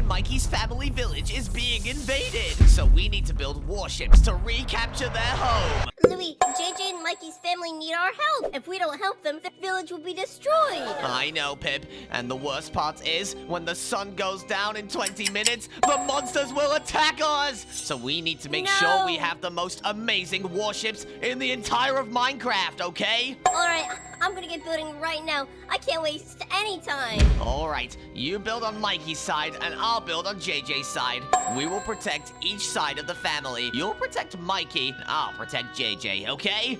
and Mikey's family village is being invaded. So we need to build warships to recapture their home. Louie, JJ and Mikey's family need our help. If we don't help them, the village will be destroyed. I know, Pip. And the worst part is, when the sun goes down in 20 minutes, the monsters will attack us. So we need to make sure we have the most amazing warships in the entire of Minecraft, okay? Alright, I'm gonna get building right now. I can't waste any time. Alright, you build on Mikey's side, and I'll build on JJ's side. We will protect each side of the family. You'll protect Mikey, and I'll protect JJ, okay?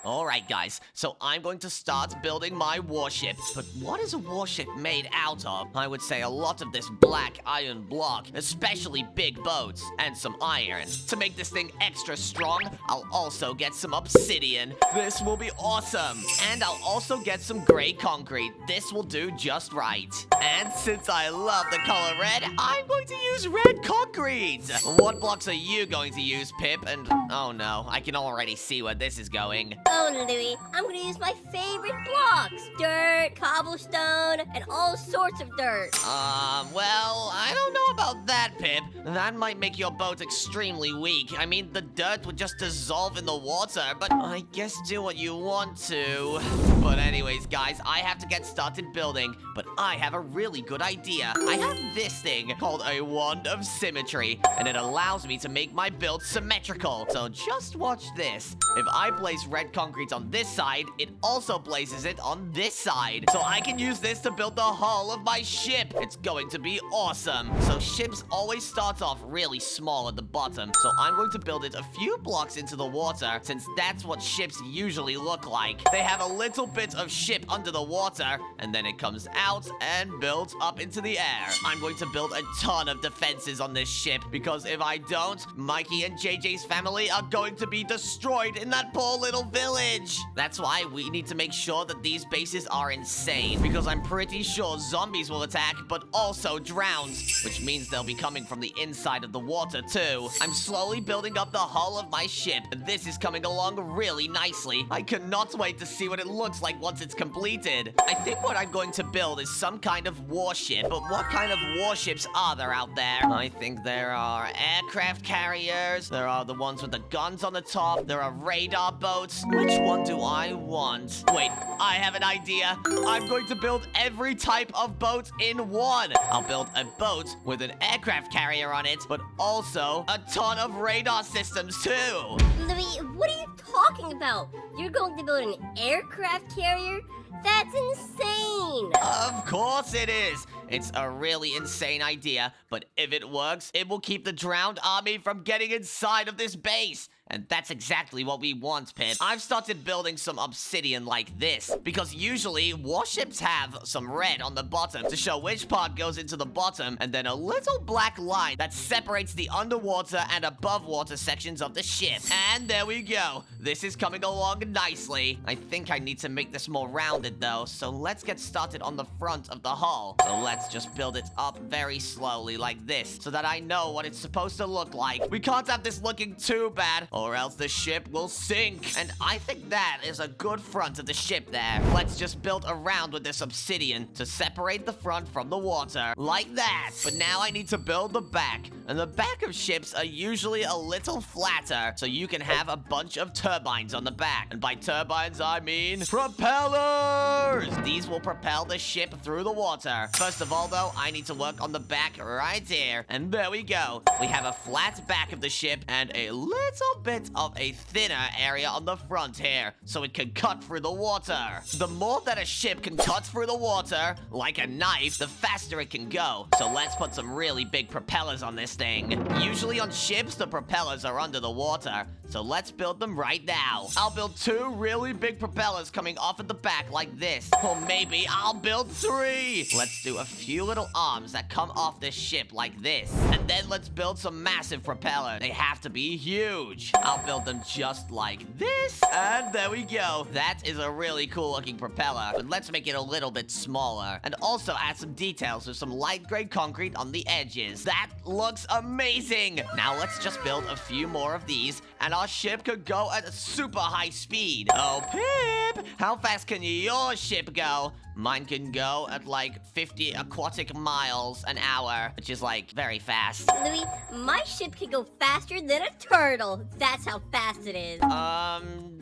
Alright, guys, so I'm going to start building my warship. But what is a warship made out of? I would say a lot of this black iron block, especially big boats, and some iron. To make this thing extra strong, I'll also get some obsidian. This will be awesome. And I'll also get some gray concrete. This will do just right. And since I love the color red, I'm going to use red concrete. What blocks are you going to use, Pip? And oh no, I can already see where this is going. Oh, Louie, I'm gonna use my favorite blocks. Dirt, cobblestone, and all sorts of dirt. Well, I don't know about that, Pip. That might make your boat extremely weak. I mean, the dirt would just dissolve in the water, but I guess do what you want to. But anyways, guys, I have to get started building, but I have a really good idea. I have this thing called a wand of symmetry, and it allows me to make my build symmetrical. So just watch this. If I place red concrete on this side, it also places it on this side. So I can use this to build the hull of my ship. It's going to be awesome. So ships always start off really small at the bottom. So I'm going to build it a few blocks into the water, since that's what ships usually look like. They have a little bit of ship under the water, and then it comes out and builds up into the air. I'm going to build a ton of defenses on this ship, because if I don't, Mikey and JJ's family are going to be destroyed in that poor little village. That's why we need to make sure that these bases are insane, because I'm pretty sure zombies will attack, but also drowns, which means they'll be coming from the inside of the water too. I'm slowly building up the hull of my ship, and this is coming along really nicely. I cannot wait to see what it looks like once it's completed. I think what I'm going to build is some kind of warship, but what kind of warships are there out there? I think there are aircraft carriers, there are the ones with the guns on the top, there are radar boats. Which one do I want? Wait, I have an idea. I'm going to build every type of boat in one. I'll build a boat with an aircraft carrier on it, but also a ton of radar systems too. Louie, what are you talking about? You're going to build an aircraft carrier? That's insane! Of course it is! It's a really insane idea, but if it works, it will keep the drowned army from getting inside of this base. And that's exactly what we want, Pip. I've started building some obsidian like this, because usually warships have some red on the bottom to show which part goes into the bottom, and then a little black line that separates the underwater and above water sections of the ship. And there we go. This is coming along nicely. I think I need to make this more rounded though, so let's get started on the front of the hull. So let's just build it up very slowly like this, so that I know what it's supposed to look like. We can't have this looking too bad, or else the ship will sink. And I think that is a good front of the ship there. Let's just build around with this obsidian to separate the front from the water, like that. But now I need to build the back. And the back of ships are usually a little flatter, so you can have a bunch of turbines on the back. And by turbines, I mean propellers! These will propel the ship through the water. First of all, though, I need to work on the back right here. And there we go. We have a flat back of the ship and a little bit of a thinner area on the front here, so it can cut through the water. The more that a ship can cut through the water, like a knife, the faster it can go. So let's put some really big propellers on this thing. Usually on ships, the propellers are under the water, so let's build them right now. I'll build 2 really big propellers coming off at the back like this. Or maybe I'll build 3. Let's do a few little arms that come off this ship like this. And then let's build some massive propellers. They have to be huge. I'll build them just like this. And there we go. That is a really cool looking propeller. But let's make it a little bit smaller. And also add some details with some light gray concrete on the edges. That looks amazing. Now let's just build a few more of these, and our ship could go at a super high speed. Oh, Pip, how fast can your ship go? Mine can go at like 50 aquatic miles an hour, which is like very fast. Louie, my ship can go faster than a turtle. That's how fast it is.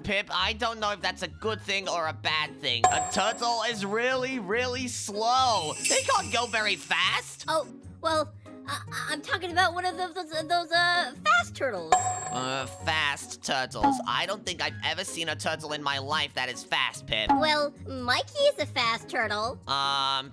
Pip, I don't know if that's a good thing or a bad thing. A turtle is really, really slow. They can't go very fast. Oh, well, I'm talking about one of those fast turtles. Fast turtles. I don't think I've ever seen a turtle in my life that is fast, Pip. Well, Mikey is a fast turtle.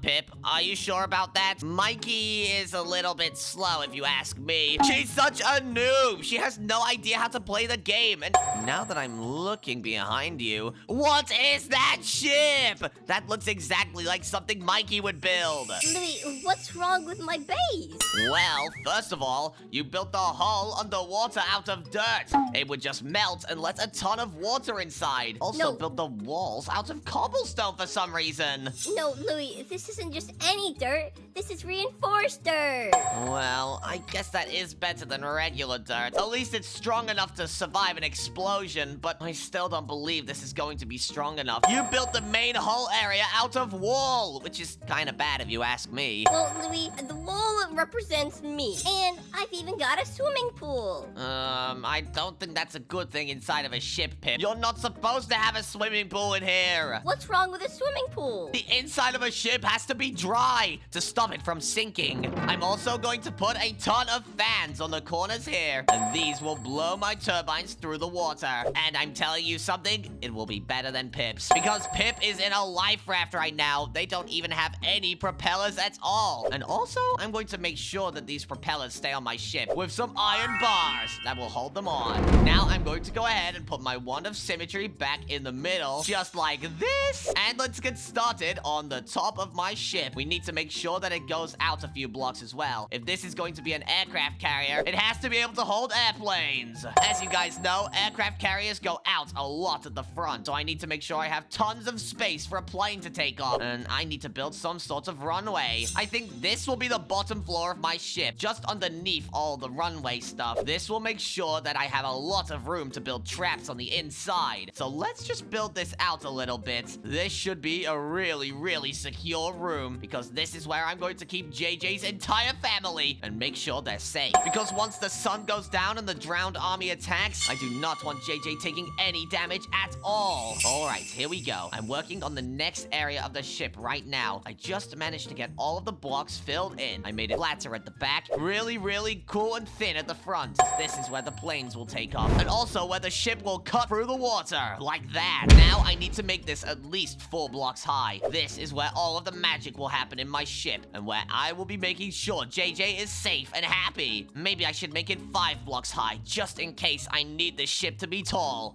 Pip, are you sure about that? Mikey is a little bit slow, if you ask me. She's such a noob. She has no idea how to play the game. And now that I'm looking behind you, what is that ship? That looks exactly like something Mikey would build. Louie, what's wrong with my base? Well, first of all, you built the hull underwater out of dirt. It would just melt and let a ton of water inside. Also built the walls out of cobblestone for some reason. No, Louie, this isn't just any dirt. This is reinforced dirt. Well, I guess that is better than regular dirt. At least it's strong enough to survive an explosion, but I still don't believe this is going to be strong enough. You built the main hull area out of wool, which is kind of bad if you ask me. Well, Louie, the wool represents me, and I've even got a swimming pool. I don't think that's a good thing inside of a ship, Pip. You're not supposed to have a swimming pool in here. What's wrong with a swimming pool? The inside of a ship has to be dry to stop it from sinking. I'm also going to put a ton of fans on the corners here, and these will blow my turbines through the water. And I'm telling you something, it will be better than Pip's. Because Pip is in a life raft right now. They don't even have any propellers at all. And also, I'm going to make sure that these propellers stay on my ship with some iron bars that will hold them on. Now I'm going to go ahead and put my wand of symmetry back in the middle, just like this. And let's get started on the top of my ship. We need to make sure that it goes out a few blocks as well. If this is going to be an aircraft carrier, it has to be able to hold airplanes. As you guys know, aircraft carriers go out a lot at the front, so I need to make sure I have tons of space for a plane to take off. And I need to build some sort of runway. I think this will be the bottom floor of my ship, just underneath all the runway stuff. This will make sure that I have a lot of room to build traps on the inside. So let's just build this out a little bit. This should be a really, really secure room, because this is where I'm going to keep JJ's entire family and make sure they're safe. Because once the sun goes down and the drowned army attacks, I do not want JJ taking any damage at all. All right, here we go. I'm working on the next area of the ship right now. I just managed to get all of the blocks filled in. I made it flatter at the back, really, really cool and thin at the front. This is where the planes will take off, and also where the ship will cut through the water, like that. Now I need to make this at least 4 blocks high. This is where all of the magic will happen in my ship, and where I will be making sure JJ is safe and happy. Maybe I should make it 5 blocks high, just in case I need this ship to be tall.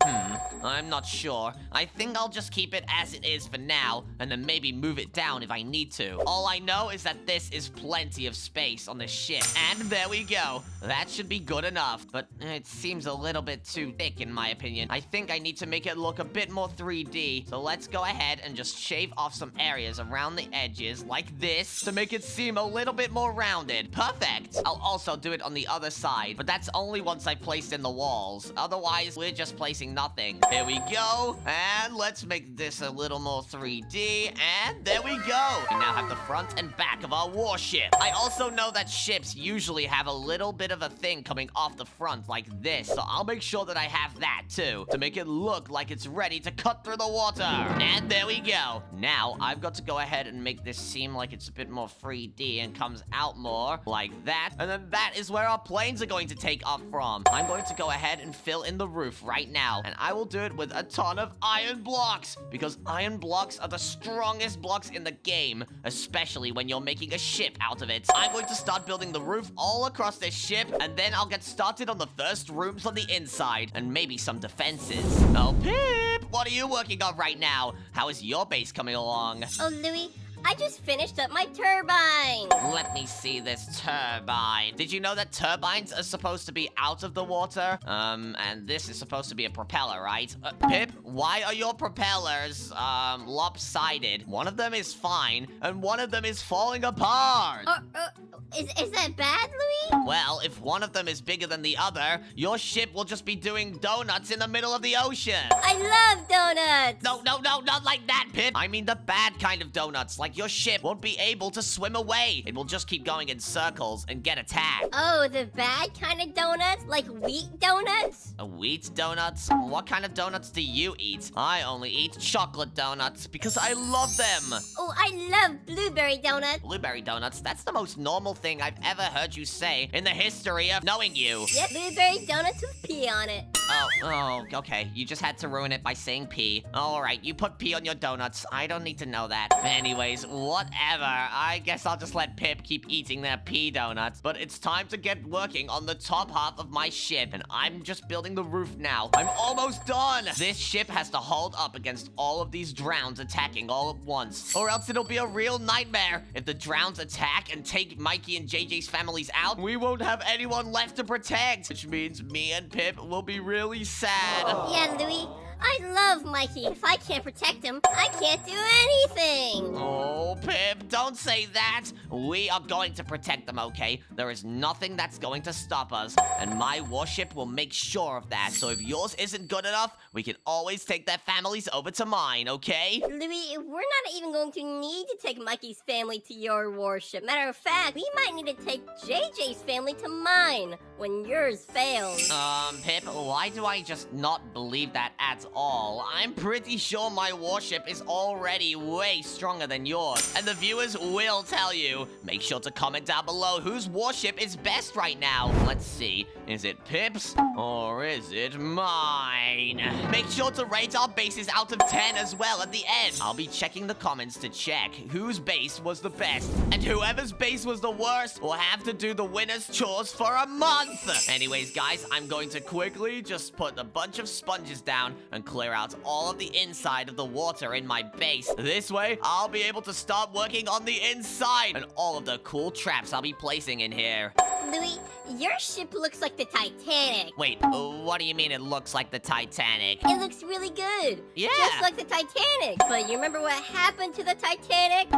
I'm not sure. I think I'll just keep it as it is for now, and then maybe move it down if I need to. All I know is that this is plenty of space on the ship, and there we go. That should be good enough, but it seems a little bit too thick in my opinion. I think I need to make it look a bit more 3D, so let's go ahead and just shave off some areas around the edges like this to make it seem a little bit more rounded. Perfect. I'll also do it on the other side, but that's only once I placed in the walls. Otherwise, we're just placing nothing. Here we go, and let's make this a little more 3D, and there we go. We now have the front and back of our warship. I also know that ships usually have a little bit of a thing coming off the front like this, so I'll make sure that I have that too, to make it look like it's ready to cut through the water. And there we go. Now, I've got to go ahead and make this seem like it's a bit more 3D and comes out more, like that. And then that is where our planes are going to take off from. I'm going to go ahead and fill in the roof right now, and I will do it with a ton of iron blocks, because iron blocks are the strongest blocks in the game, especially when you're making a ship out of it. I'm going to start building the roof all across this ship, and then I'll get started on the first rooms on the inside, and maybe some defenses. Oh, Pip, what are you working on right now? How is your base coming along? Oh, Louie, I just finished up my turbine. Let me see this turbine. Did you know that turbines are supposed to be out of the water? And this is supposed to be a propeller, right? Pip, why are your propellers, lopsided? One of them is fine, and one of them is falling apart. Is that bad, Louie? Well, if one of them is bigger than the other, your ship will just be doing donuts in the middle of the ocean. I love donuts! No, not like that, Pip. I mean the bad kind of donuts. Like your ship won't be able to swim away. It will just keep going in circles and get attacked. Oh, the bad kind of donuts? Like wheat donuts? Wheat donuts? What kind of donuts do you eat? I only eat chocolate donuts because I love them. Oh, I love blueberry donuts. Blueberry donuts? That's the most normal thing I've ever heard you say in the history of knowing you. Yep, blueberry donuts with pea on it. Oh, okay. You just had to ruin it by saying pea. Alright, you put pea on your donuts. I don't need to know that. Anyways, whatever. I guess I'll just let Pip keep eating their pea donuts. But it's time to get working on the top half of my ship, and I'm just building the roof now. I'm almost done! This ship has to hold up against all of these drowns attacking all at once, or else it'll be a real nightmare. If the drowns attack and take Mikey and JJ's families out, we won't have anyone left to protect, which means me and Pip will be really sad. Yeah, Louie, I love Mikey. If I can't protect him, I can't do anything. Oh, Pip, don't say that. We are going to protect them, okay? There is nothing that's going to stop us, and my warship will make sure of that. So if yours isn't good enough, we can always take their families over to mine, okay? Louie, we're not even going to need to take Mikey's family to your warship. Matter of fact, we might need to take JJ's family to mine when yours fails. Pip, why do I just not believe that at all? I'm pretty sure my warship is already way stronger than yours, and the viewers will tell you. Make sure to comment down below whose warship is best right now. Let's see, is it Pip's or is it mine? Make sure to rate our bases out of 10 as well at the end. I'll be checking the comments to check whose base was the best, and whoever's base was the worst will have to do the winner's chores for a month. Anyways, guys, I'm going to quickly just put a bunch of sponges down and clear out all of the inside of the water in my base. This way, I'll be able to start working on the inside and all of the cool traps I'll be placing in here. Louie, your ship looks like the Titanic. Wait, what do you mean it looks like the Titanic? It looks really good. Yeah. Just like the Titanic. But you remember what happened to the Titanic?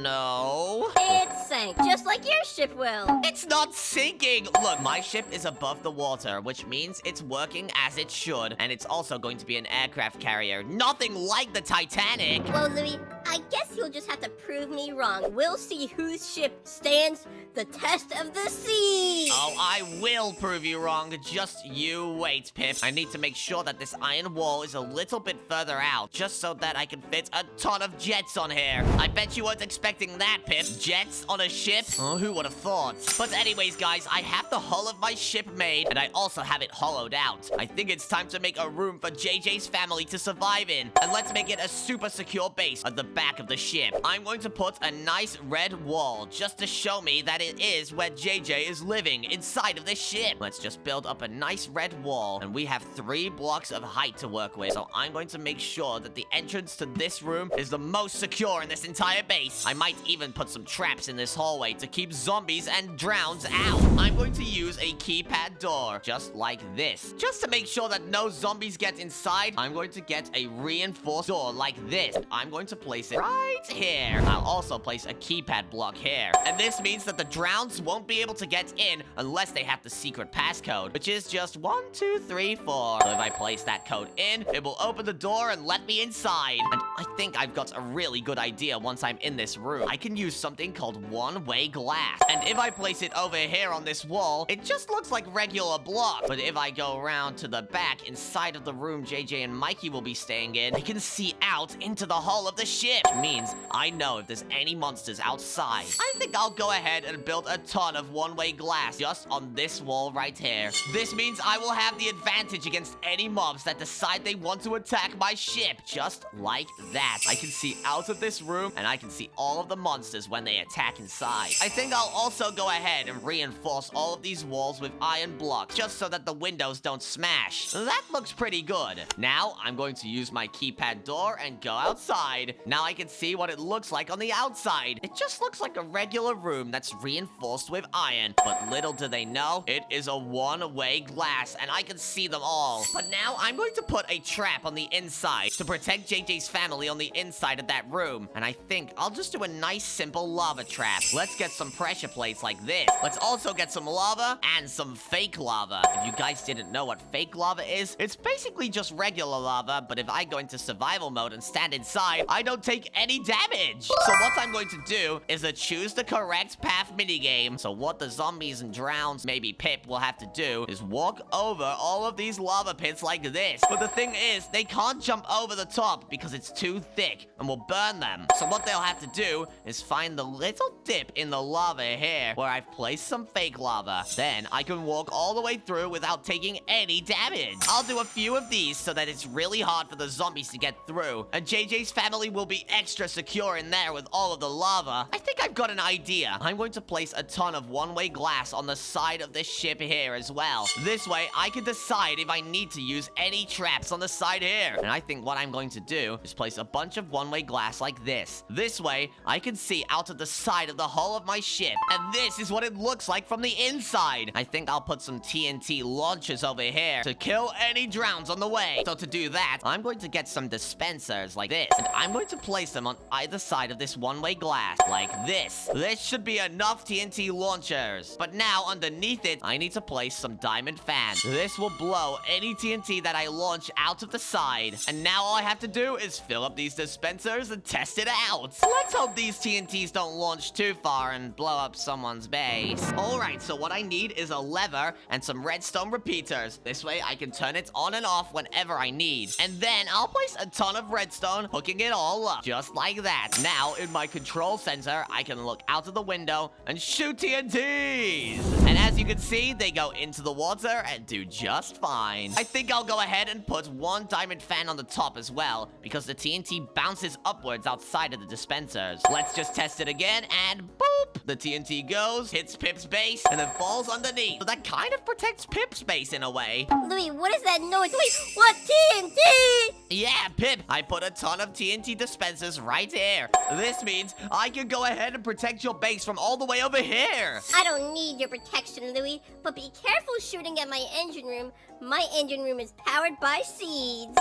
No. It sank, just like your ship will. It's not sinking! Look, my ship is above the water, which means it's working as it should, and it's also going to be an aircraft carrier. Nothing like the Titanic! Well, Louie, I guess you'll just have to prove me wrong. We'll see whose ship stands the test of the sea! Oh, I will prove you wrong. Just you wait, Pip. I need to make sure that this iron wall is a little bit further out, just so that I can fit a ton of jets on here. I bet you weren't expecting that, Pip. Jets on a ship? Oh, who would have thought? But anyways, guys, I have the hull of my ship made, and I also have it hollowed out. I think it's time to make a room for JJ's family to survive in, and let's make it a super secure base at the back of the ship. I'm going to put a nice red wall just to show me that it is where JJ is living inside of this ship. Let's just build up a nice red wall, and we have 3 blocks of height to work with. So I'm going to make sure that the entrance to this room is the most secure in this entire base. I might even put some traps in this hallway to keep zombies and drowns out. I'm going to use a keypad door, just like this. Just to make sure that no zombies get inside, I'm going to get a reinforced door like this. I'm going to place it right here. I'll also place a keypad block here. And this means that the drowns won't be able to get in unless they have the secret passcode, which is just 1, 2, 3, 4. So if I place that code in, it will open the door and let me inside. And I think I've got a really good idea once I'm in this room. I can use something called one-way glass. And if I place it over here on this wall, it just looks like regular block. But if I go around to the back inside of the room JJ and Mikey will be staying in, I can see out into the hull of the ship. Which means I know if there's any monsters outside. I think I'll go ahead and build a ton of one-way glass just on this wall right here. This means I will have the advantage against any mobs that decide they want to attack my ship. Just like that. I can see out of this room, and I can see all of the monsters when they attack inside. I think I'll also go ahead and reinforce all of these walls with iron blocks, just so that the windows don't smash. That looks pretty good. Now, I'm going to use my keypad door and go outside. Now I can see what it looks like on the outside. It just looks like a regular room that's reinforced with iron. But little do they know, it is a one-way glass, and I can see them all. But now, I'm going to put a trap on the inside to protect JJ's family finally on the inside of that room. And I think I'll just do a nice simple lava trap. Let's get some pressure plates like this. Let's also get some lava and some fake lava. If you guys didn't know what fake lava is, it's basically just regular lava, but if I go into survival mode and stand inside, I don't take any damage. So what I'm going to do is to choose the correct path minigame. So what the zombies and drowns, maybe Pip, will have to do is walk over all of these lava pits like this. But the thing is, they can't jump over the top because it's too thick and will burn them. So what they'll have to do is find the little dip in the lava here where I've placed some fake lava. Then I can walk all the way through without taking any damage. I'll do a few of these so that it's really hard for the zombies to get through. And JJ's family will be extra secure in there with all of the lava. I think I've got an idea. I'm going to place a ton of one-way glass on the side of this ship here as well. This way, I can decide if I need to use any traps on the side here. And I think what I'm going to do is place a bunch of one-way glass like this. This way, I can see out of the side of the hull of my ship. And this is what it looks like from the inside. I think I'll put some TNT launchers over here to kill any drowns on the way. So to do that, I'm going to get some dispensers like this. And I'm going to place them on either side of this one-way glass like this. This should be enough TNT launchers. But now underneath it, I need to place some diamond fans. This will blow any TNT that I launch out of the side. And now all I have to do is fill up these dispensers and test it out. Let's hope these TNTs don't launch too far and blow up someone's base. Alright, so what I need is a lever and some redstone repeaters. This way I can turn it on and off whenever I need. And then I'll place a ton of redstone, hooking it all up. Just like that. Now, in my control center, I can look out of the window and shoot TNTs. And as you can see, they go into the water and do just fine. I think I'll go ahead and put one diamond fan on the top as well, because the TNT bounces upwards outside of the dispensers. Let's just test it again, and boop! The TNT goes, hits Pip's base, and then falls underneath. So that kind of protects Pip's base in a way. Louie, what is that noise? Wait, what? TNT? Yeah, Pip, I put a ton of TNT dispensers right here. This means I can go ahead and protect your base from all the way over here. I don't need your protection, Louie, but be careful shooting at my engine room. My engine room is powered by seeds.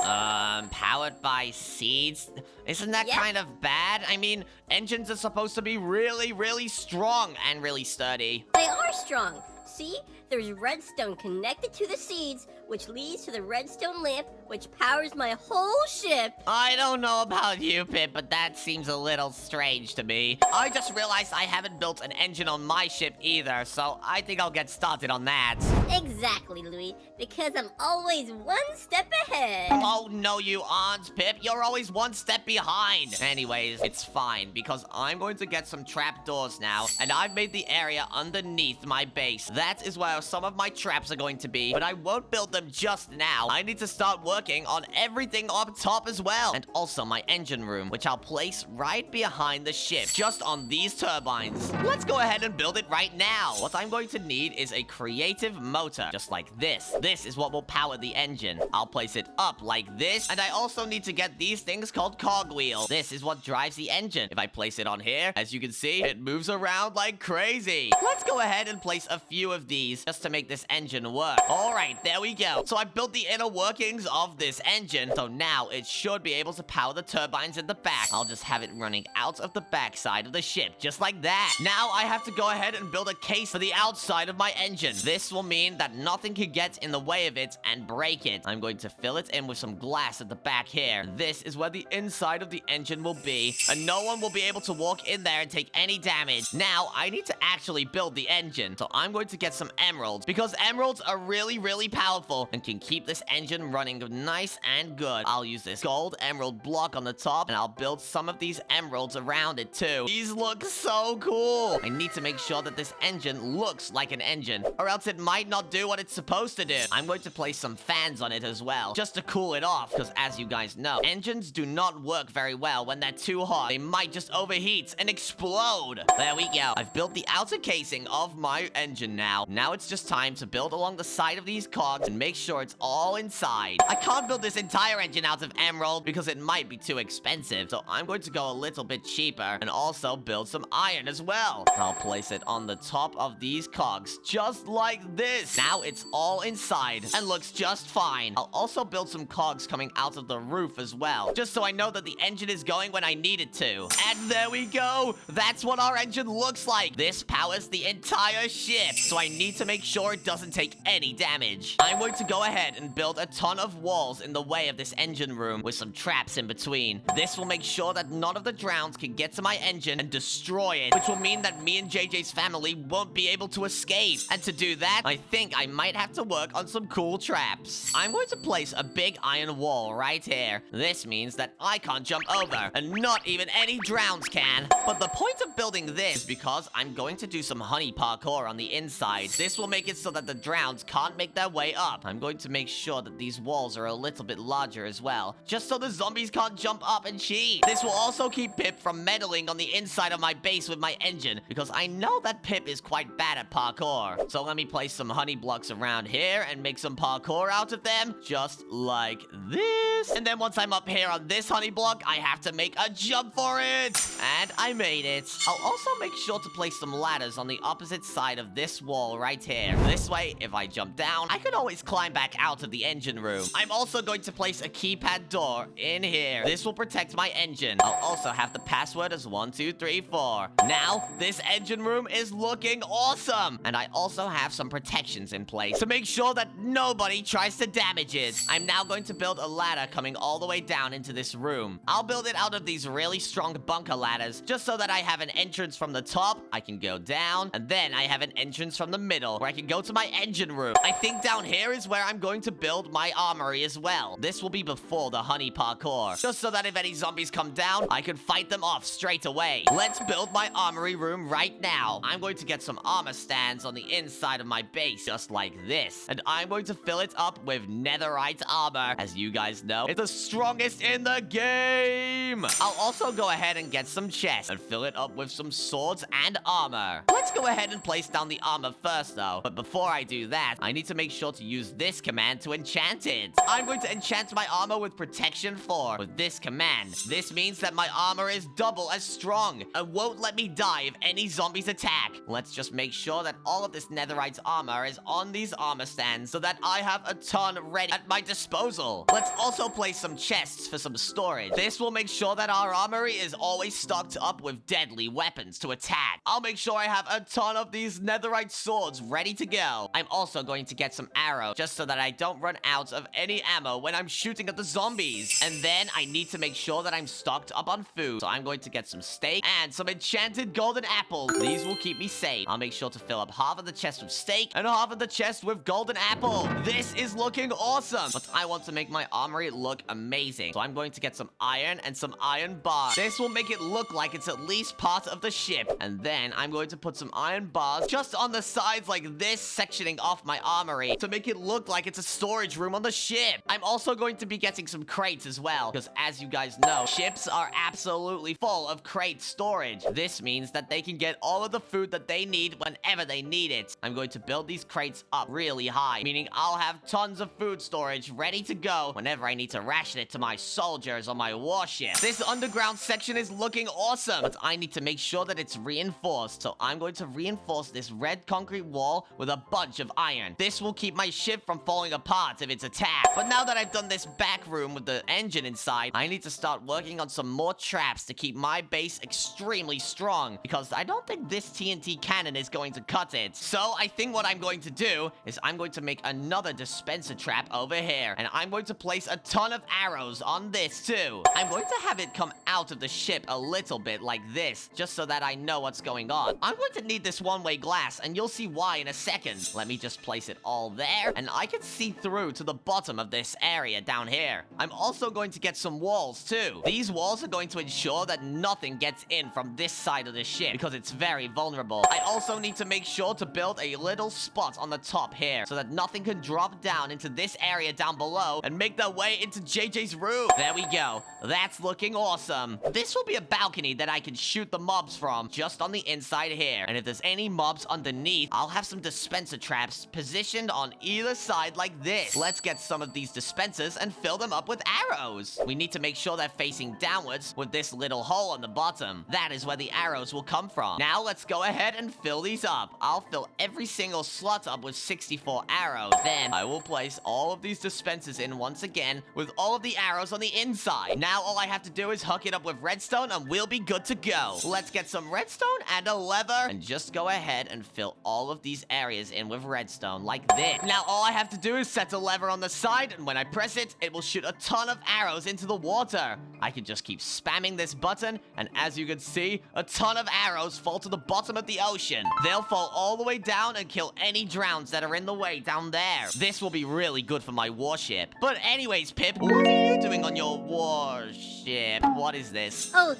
Powered by seeds? Isn't that kind of bad? I mean, engines are supposed to be really, really strong and really sturdy. They are strong. See? There's redstone connected to the seeds, which leads to the redstone lamp, which powers my whole ship. I don't know about you, Pip, but that seems a little strange to me. I just realized I haven't built an engine on my ship either, so I think I'll get started on that. Exactly, Louie, because I'm always one step ahead. Oh, no, you aren't, Pip. You're always one step behind. Anyways, it's fine, because I'm going to get some trapdoors now, and I've made the area underneath my base. That is where some of my traps are going to be, but I won't build them just now. I need to start working on everything up top as well, and also my engine room, which I'll place right behind the ship, just on these turbines. Let's go ahead and build it right now. What I'm going to need is a creative motor, just like this. This is what will power the engine. I'll place it up like this, and I also need to get these things called cogwheels. This is what drives the engine. If I place it on here, as you can see, it moves around like crazy. Let's go ahead and place a few of these just to make this engine work. All right, there we go. So I built the inner workings of this engine, so now it should be able to power the turbines in the back. I'll just have it running out of the back side of the ship, just like that. Now I have to go ahead and build a case for the outside of my engine. This will mean that nothing can get in the way of it and break it. I'm going to fill it in with some glass at the back here. This is where the inside of the engine will be, and no one will be able to walk in there and take any damage. Now I need to actually build the engine, so I'm going to get some emeralds, because emeralds are really, really powerful and can keep this engine running nice and good. I'll use this gold emerald block on the top, and I'll build some of these emeralds around it too. These look so cool. I need to make sure that this engine looks like an engine, or else it might not do what it's supposed to do. I'm going to place some fans on it as well, just to cool it off, because as you guys know, engines do not work very well when they're too hot. They might just overheat and explode. There we go. I've built the outer casing of my engine now. Now it's just time to build along the side of these cogs and make sure it's all inside. I can't build this entire engine out of emerald because it might be too expensive, so I'm going to go a little bit cheaper and also build some iron as well. I'll place it on the top of these cogs, just like this. Now it's all inside and looks just fine. I'll also build some cogs coming out of the roof as well, just so I know that the engine is going when I need it to. And there we go. That's what our engine looks like. This powers the entire ship, so I need to make sure it doesn't take any damage. I'm going to go ahead and build a ton of walls in the way of this engine room with some traps in between. This will make sure that none of the drowns can get to my engine and destroy it, which will mean that me and JJ's family won't be able to escape. And to do that, I think I might have to work on some cool traps. I'm going to place a big iron wall right here. This means that I can't jump over, and not even any drowns can. But the point of building this, because I'm going to do some honey parkour on the inside, this will make it so that the drowns can't make their way up. I'm going to make sure that these walls are a little bit larger as well, just so the zombies can't jump up and cheat. This will also keep Pip from meddling on the inside of my base with my engine, because I know that Pip is quite bad at parkour. So let me place some honey blocks around here and make some parkour out of them, just like this. And then once I'm up here on this honey block, I have to make a jump for it. And I made it. I'll also make sure to place some ladders on the opposite side of this wall right here. This way, if I jump down, I can always climb back out of the engine room. I'm also going to place a keypad door in here. This will protect my engine. I'll also have the password as 1234. Now, this engine room is looking awesome. And I also have some protections in place to make sure that nobody tries to damage it. I'm now going to build a ladder coming all the way down into this room. I'll build it out of these really strong bunker ladders, just so that I have an entrance from the top, I can go down, and then I have an entrance from the middle, where I can go to my engine room. I think down here is where I'm going to build my armory as well. This will be before the honey parkour, just so that if any zombies come down, I can fight them off straight away. Let's build my armory room right now. I'm going to get some armor stands on the inside of my base, just like this, and I'm going to fill it up with netherite armor. As you guys know, it's the strongest in the game. I'll also go ahead and get some chests and fill it up with some swords and armor. Let's go ahead and place down the armor first though, but before I do that, I need to make sure to use this command to enchant it. I'm going to enchant my armor with protection 4 with this command. This means that my armor is double as strong and won't let me die if any zombies attack. Let's just make sure that all of this netherite armor is on these armor stands so that I have a ton ready at my disposal. Let's also place some chests for some storage. This will make sure that our armory is always stocked up with deadly weapons to attack. I'll make sure I have a ton of these netherite swords ready to go. I'm also going to get some arrows just so that I don't run out of any ammo when I'm shooting at the zombies. And then I need to make sure that I'm stocked up on food. So I'm going to get some steak and some enchanted golden apples. These will keep me safe. I'll make sure to fill up half of the chest with steak and half of the chest with golden apple. This is looking awesome, but I want to make my armory look amazing. So I'm going to get some iron and some iron bars. This will make it look like it's at least part of the ship. And then I'm going to put some iron bars just on the sides like this, sectioning off my armory to make it look like it's a storage room on the ship. I'm also going to be getting some crates as well, because as you guys know, ships are absolutely full of crate storage. This means that they can get all of the food that they need whenever they need it. I'm going to build these crates up really high, meaning I'll have tons of food storage ready to go whenever I need to ration it to my soldiers on my warship. This underground section is looking awesome, but I need to make sure that it's reinforced. So I'm going to reinforce this red concrete wall with a bunch of iron. This will keep my ship from falling apart if it's attacked. But now that I've done this back room with the engine inside, I need to start working on some more traps to keep my base extremely strong, because I don't think this TNT cannon is going to cut it. So I think what I'm going to do is I'm going to make another dispenser trap over here, and I'm going to place a ton of arrows on this too. I'm going to have it come out of the ship a little bit like this, just so that I know what's going on. I'm going to need this one-way glass, and you'll see why in a second. Let me just place it all there, and I can see through to the bottom of this area down here. I'm also going to get some walls too. These walls are going to ensure that nothing gets in from this side of the ship, because it's very vulnerable. I also need to make sure to build a little spot on the top here, so that nothing can drop down into this area down below and make their way into JJ's room. There we go. That's looking awesome. This will be a balcony that I can shoot the mobs from just on the inside here. And if there's any mobs underneath, I'll have some dispenser traps positioned on either the side like this. Let's get some of these dispensers and fill them up with arrows. We need to make sure they're facing downwards with this little hole on the bottom. That is where the arrows will come from. Now let's go ahead and fill these up. I'll fill every single slot up with 64 arrows. Then I will place all of these dispensers in once again with all of the arrows on the inside. Now all I have to do is hook it up with redstone and we'll be good to go. Let's get some redstone and a lever and just go ahead and fill all of these areas in with redstone like this. Now all I have to do is set a lever on the side, and when I press it, it will shoot a ton of arrows into the water. I can just keep spamming this button, and as you can see, a ton of arrows fall to the bottom of the ocean. They'll fall all the way down and kill any drowns that are in the way down there. This will be really good for my warship. But anyways, Pip, what are you doing on your warship? What is this? Oh,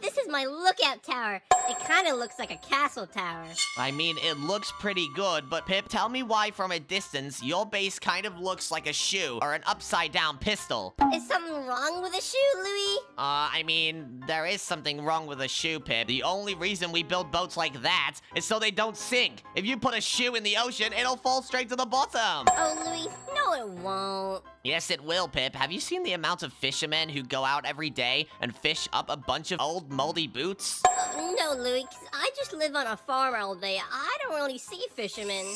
this is my lookout tower. It kind of looks like a castle tower. I mean, it looks pretty good, but Pip, tell me why from a distance your base kind of looks like a shoe or an upside-down pistol. Is something wrong with a shoe, Louie? I mean, there is something wrong with a shoe, Pip. The only reason we build boats like that is so they don't sink. If you put a shoe in the ocean, it'll fall straight to the bottom. Oh, Louie, no it won't. Yes, it will, Pip. Have you seen the amount of fishermen who go out every day and fish up a bunch of old moldy boots? No, Louie, 'cause I just live on a farm all day. I don't really see fishermen.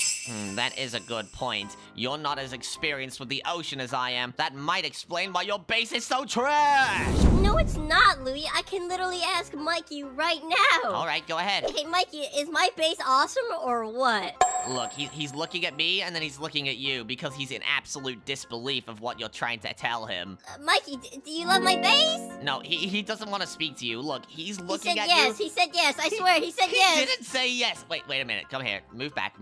That is a good point. You're not as experienced with the ocean as I am. That might explain why your base is so trash. No, it's not, Louie. I can literally ask Mikey right now. All right, go ahead. Hey, Mikey, is my base awesome or what? Look, he's looking at me and then he's looking at you because he's in absolute disbelief of what you're trying to tell him. Mikey, do you love my base? No, he doesn't want to speak to you. Look, he's looking at yes, you. he said yes. I swear, he said yes. He didn't say yes. Wait a minute. Come here. Move back.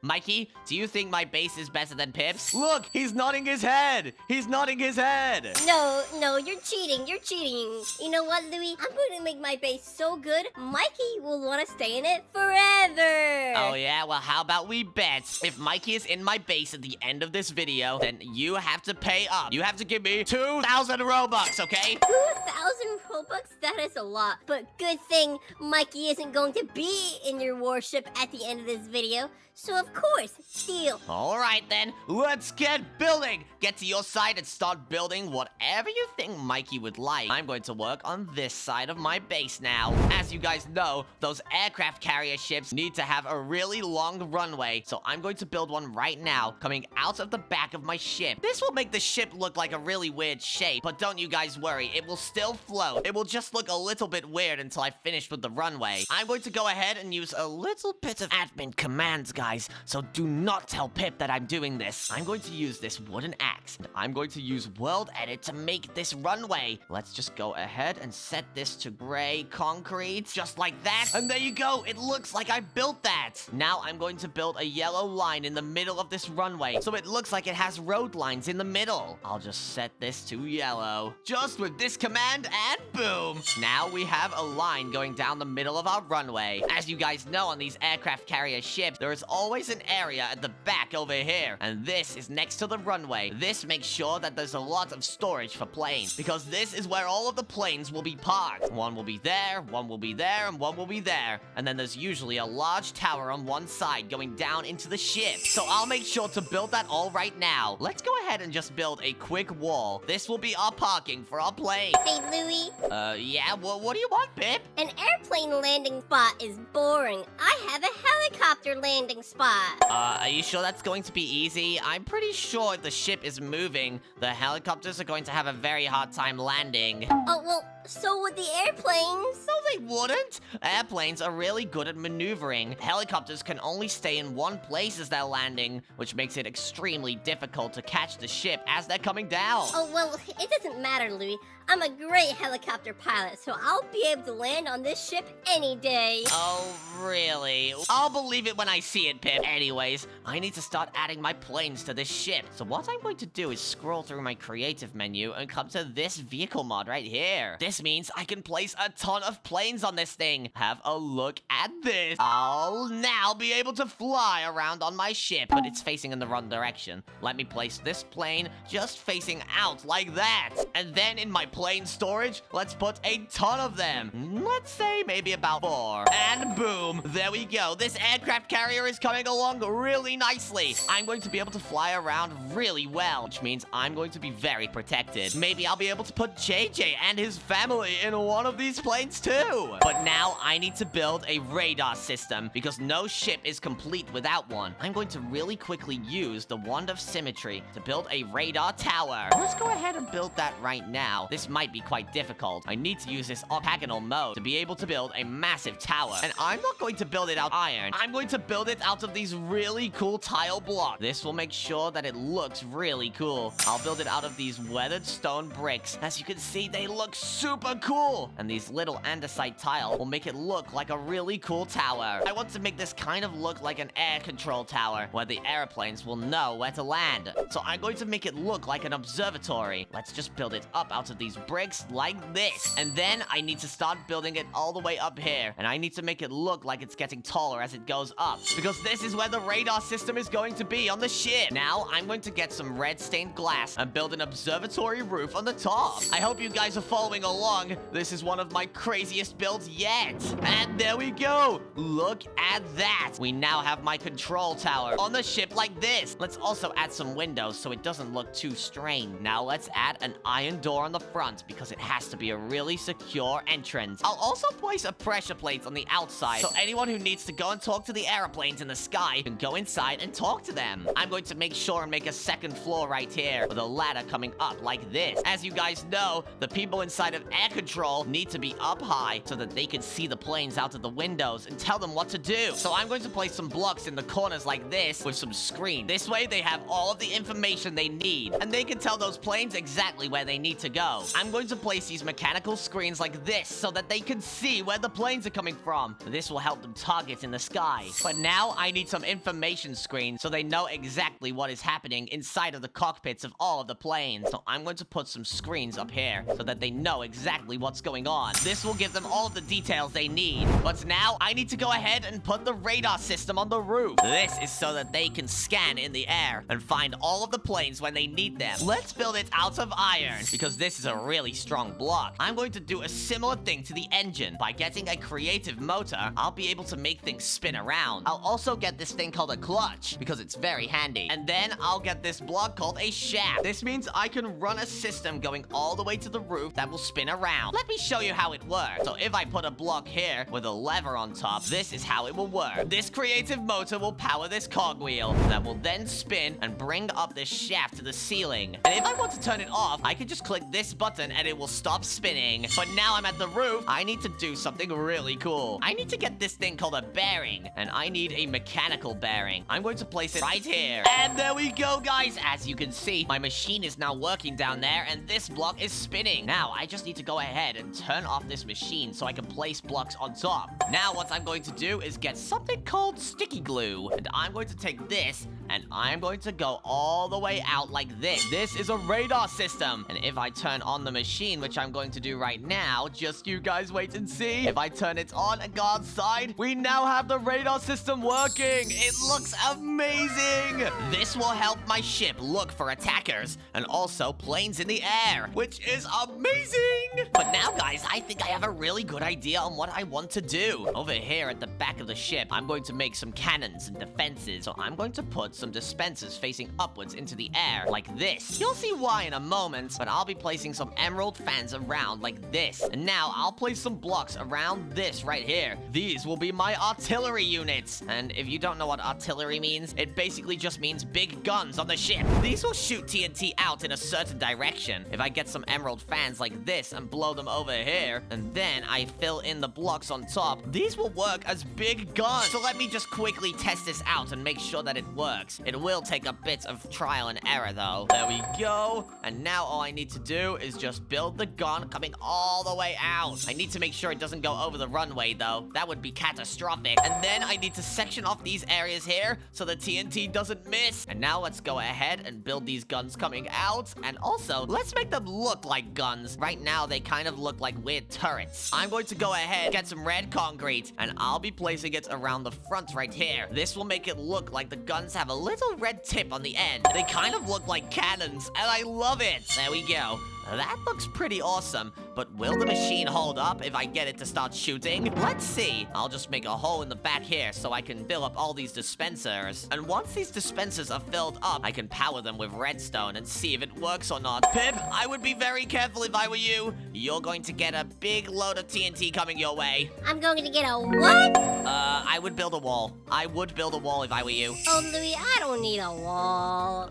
Mikey, do you think my base is better than Pip's? Look, he's nodding his head. He's nodding his head. No, you're cheating. You're cheating. You know what, Louie? I'm going to make my base so good, Mikey will want to stay in it forever. Oh, yeah? Well, how about we bet? If Mikey is in my base at the end of this video, then you have to pay up. You have to give me 2,000 Robux, okay? 2,000 Robux? That is a lot. But good thing Mikey isn't going to be in your warship at the end of this video. So of course, deal. All right then, let's get building. Get to your side and start building whatever you think Mikey would like. I'm going to work on this side of my base now. As you guys know, those aircraft carrier ships need to have a really long runway. So I'm going to build one right now, coming out of the back of my ship. This will make the ship look like a really weird shape, but don't you guys worry, it will still float. It will just look a little bit weird until I finish with the runway. I'm going to go ahead and use a little bit of admin commands, guys. So do not tell Pip that I'm doing this. I'm going to use this wooden axe. I'm going to use World Edit to make this runway. Let's just go ahead and set this to gray concrete, just like that. And there you go. It looks like I built that. Now I'm going to build a yellow line in the middle of this runway, so it looks like it has road lines in the middle. I'll just set this to yellow. Just with this command, and boom. Now we have a line going down the middle of our runway. As you guys know, on these aircraft carrier ships, there is always an area at the back over here, and this is next to the runway. This makes sure that there's a lot of storage for planes, because this is where all of the planes will be parked. One will be there, one will be there, and one will be there. And then there's usually a large tower on one side going down into the ship. So I'll make sure to build that all right now. Let's go ahead and just build a quick wall. This will be our parking for our plane. Hey, Louie. Yeah, what do you want, Pip? An airplane landing spot is boring. I have a helicopter landing spot. Are you sure that's going to be easy? I'm pretty sure if the ship is moving, the helicopters are going to have a very hard time landing. Oh, well, so would the airplanes. No, they wouldn't. Airplanes are really good at maneuvering. Helicopters can only stay in one place as they're landing, which makes it extremely difficult to catch the ship as they're coming down. Oh, well, it doesn't matter, Louie. I'm a great helicopter pilot, so I'll be able to land on this ship any day. Oh, really? I'll believe it when I see it, Pip. Anyways, I need to start adding my planes to this ship. So what I'm going to do is scroll through my creative menu and come to this vehicle mod right here. This means I can place a ton of planes on this thing. Have a look at this. I'll now be able to fly around on my ship, but it's facing in the wrong direction. Let me place this plane just facing out like that. And then in my plane plane storage, let's put a ton of them. Let's say maybe about 4. And boom, there we go. This aircraft carrier is coming along really nicely. I'm going to be able to fly around really well, which means I'm going to be very protected. Maybe I'll be able to put JJ and his family in one of these planes too. But now I need to build a radar system because no ship is complete without one. I'm going to really quickly use the Wand of Symmetry to build a radar tower. Let's go ahead and build that right now. This might be quite difficult. I need to use this octagonal mode to be able to build a massive tower. And I'm not going to build it out of iron. I'm going to build it out of these really cool tile blocks. This will make sure that it looks really cool. I'll build it out of these weathered stone bricks. As you can see, they look super cool. And these little andesite tile will make it look like a really cool tower. I want to make this kind of look like an air control tower where the airplanes will know where to land. So I'm going to make it look like an observatory. Let's just build it up out of these bricks like this. And then I need to start building it all the way up here. And I need to make it look like it's getting taller as it goes up, because this is where the radar system is going to be on the ship. Now I'm going to get some red stained glass and build an observatory roof on the top. I hope you guys are following along. This is one of my craziest builds yet. And there we go. Look at that. We now have my control tower on the ship like this. Let's also add some windows so it doesn't look too strained. Now let's add an iron door on the front because it has to be a really secure entrance. I'll also place a pressure plate on the outside so anyone who needs to go and talk to the airplanes in the sky can go inside and talk to them. I'm going to make sure and make a second floor right here with a ladder coming up like this. As you guys know, the people inside of air control need to be up high so that they can see the planes out of the windows and tell them what to do. So I'm going to place some blocks in the corners like this with some screen. This way they have all of the information they need and they can tell those planes exactly where they need to go. I'm going to place these mechanical screens like this so that they can see where the planes are coming from. This will help them target in the sky. But now I need some information screens so they know exactly what is happening inside of the cockpits of all of the planes. So I'm going to put some screens up here so that they know exactly what's going on. This will give them all of the details they need. But now I need to go ahead and put the radar system on the roof. This is so that they can scan in the air and find all of the planes when they need them. Let's build it out of iron because this is a really strong block. I'm going to do a similar thing to the engine. By getting a creative motor, I'll be able to make things spin around. I'll also get this thing called a clutch because it's very handy. And then I'll get this block called a shaft. This means I can run a system going all the way to the roof that will spin around. Let me show you how it works. So if I put a block here with a lever on top, this is how it will work. This creative motor will power this cogwheel that will then spin and bring up this shaft to the ceiling. And if I want to turn it off, I can just click this button and it will stop spinning. But now I'm at the roof, I need to do something really cool. I need to get this thing called a bearing, and I need a mechanical bearing. I'm going to place it right here. And there we go, guys. As you can see, my machine is now working down there, and this block is spinning. Now, I just need to go ahead and turn off this machine so I can place blocks on top. Now, what I'm going to do is get something called sticky glue, and I'm going to take this, and I'm going to go all the way out like this. This is a radar system, and if I turn on the machine, which I'm going to do right now, just you guys wait and see. If I turn it on and go outside, we now have the radar system working. It looks amazing. This will help my ship look for attackers and also planes in the air, which is amazing. But now, guys, I think I have a really good idea on what I want to do. Over here at the back of the ship, I'm going to make some cannons and defenses. So I'm going to put some dispensers facing upwards into the air like this. You'll see why in a moment, but I'll be placing some emerald fans around like this. And now I'll place some blocks around this right here. These will be my artillery units. And if you don't know what artillery means, it basically just means big guns on the ship. These will shoot TNT out in a certain direction. If I get some emerald fans like this and blow them over here, and then I fill in the blocks on top, these will work as big guns. So let me just quickly test this out and make sure that it works. It will take a bit of trial and error though. There we go. And now all I need to do is just build the gun coming all the way out. I need to make sure it doesn't go over the runway though. That would be catastrophic. And then I need to section off these areas here so the TNT doesn't miss. And now let's go ahead and build these guns coming out. And also, let's make them look like guns. Right now, they kind of look like weird turrets. I'm going to go ahead and get some red concrete, and I'll be placing it around the front right here. This will make it look like the guns have a little red tip on the end. They kind of look like cannons, and I love it. There we go. That looks pretty awesome, but will the machine hold up if I get it to start shooting? Let's see. I'll just make a hole in the back here so I can fill up all these dispensers. And once these dispensers are filled up, I can power them with redstone and see if it works or not. Pip, I would be very careful if I were you. You're going to get a big load of TNT coming your way. I'm going to get a what? I would build a wall. I would build a wall if I were you. Oh, Louie, I don't need a wall.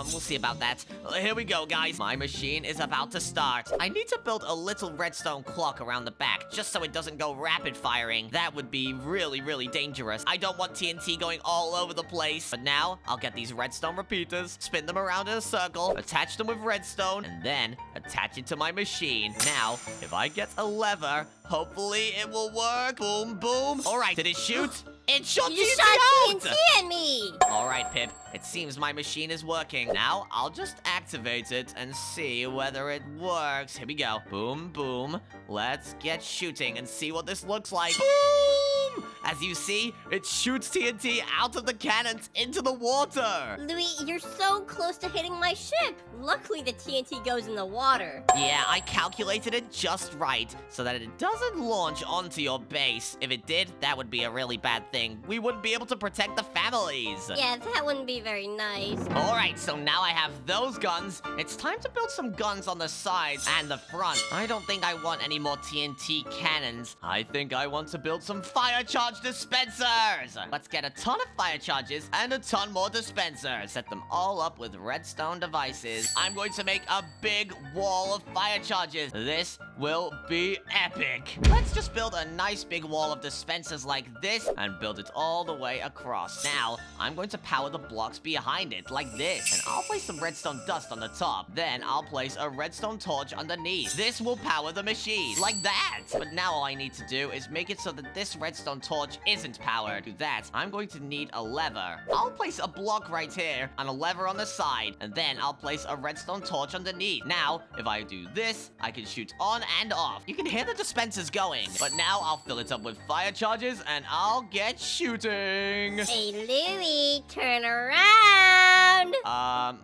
We'll see about that. Here we go, guys. My machine is about to start. I need to build a little redstone clock around the back, just so it doesn't go rapid firing. That would be really, really dangerous. I don't want TNT going all over the place. But now, I'll get these redstone repeaters, spin them around in a circle, attach them with redstone, and then attach it to my machine. Now, if I get a lever, hopefully it will work. Boom, boom. All right, did it shoot? It shot You just TNT shot out! TNT at me! All right, Pip. It seems my machine is working. Now, I'll just activate it and see whether it works. Here we go. Boom, boom. Let's get shooting and see what this looks like. Boom! As you see, it shoots TNT out of the cannons into the water. Louie, you're so close to hitting my ship. Luckily, the TNT goes in the water. Yeah, I calculated it just right so that it doesn't launch onto your base. If it did, that would be a really bad thing. We wouldn't be able to protect the families. Yeah, that wouldn't be very nice. All right, so now I have those guns. It's time to build some guns on the sides and the front. I don't think I want any more TNT cannons. I think I want to build some fire charge dispensers. Let's get a ton of fire charges and a ton more dispensers. Set them all up with redstone devices. I'm going to make a big wall of fire charges. This will be epic. Let's just build a nice big wall of dispensers like this and build it all the way across. Now, I'm going to power the blocks behind it like this, and I'll place some redstone dust on the top. Then I'll place a redstone torch underneath. This will power the machine like that. But now all I need to do is make it so that this redstone torch isn't powered. To do that, I'm going to need a lever. I'll place a block right here and a lever on the side, and then I'll place a redstone torch underneath. Now, if I do this, I can shoot on and off. You can hear the dispensers going, but now I'll fill it up with fire charges and I'll get shooting. Hey, Louie, turn around.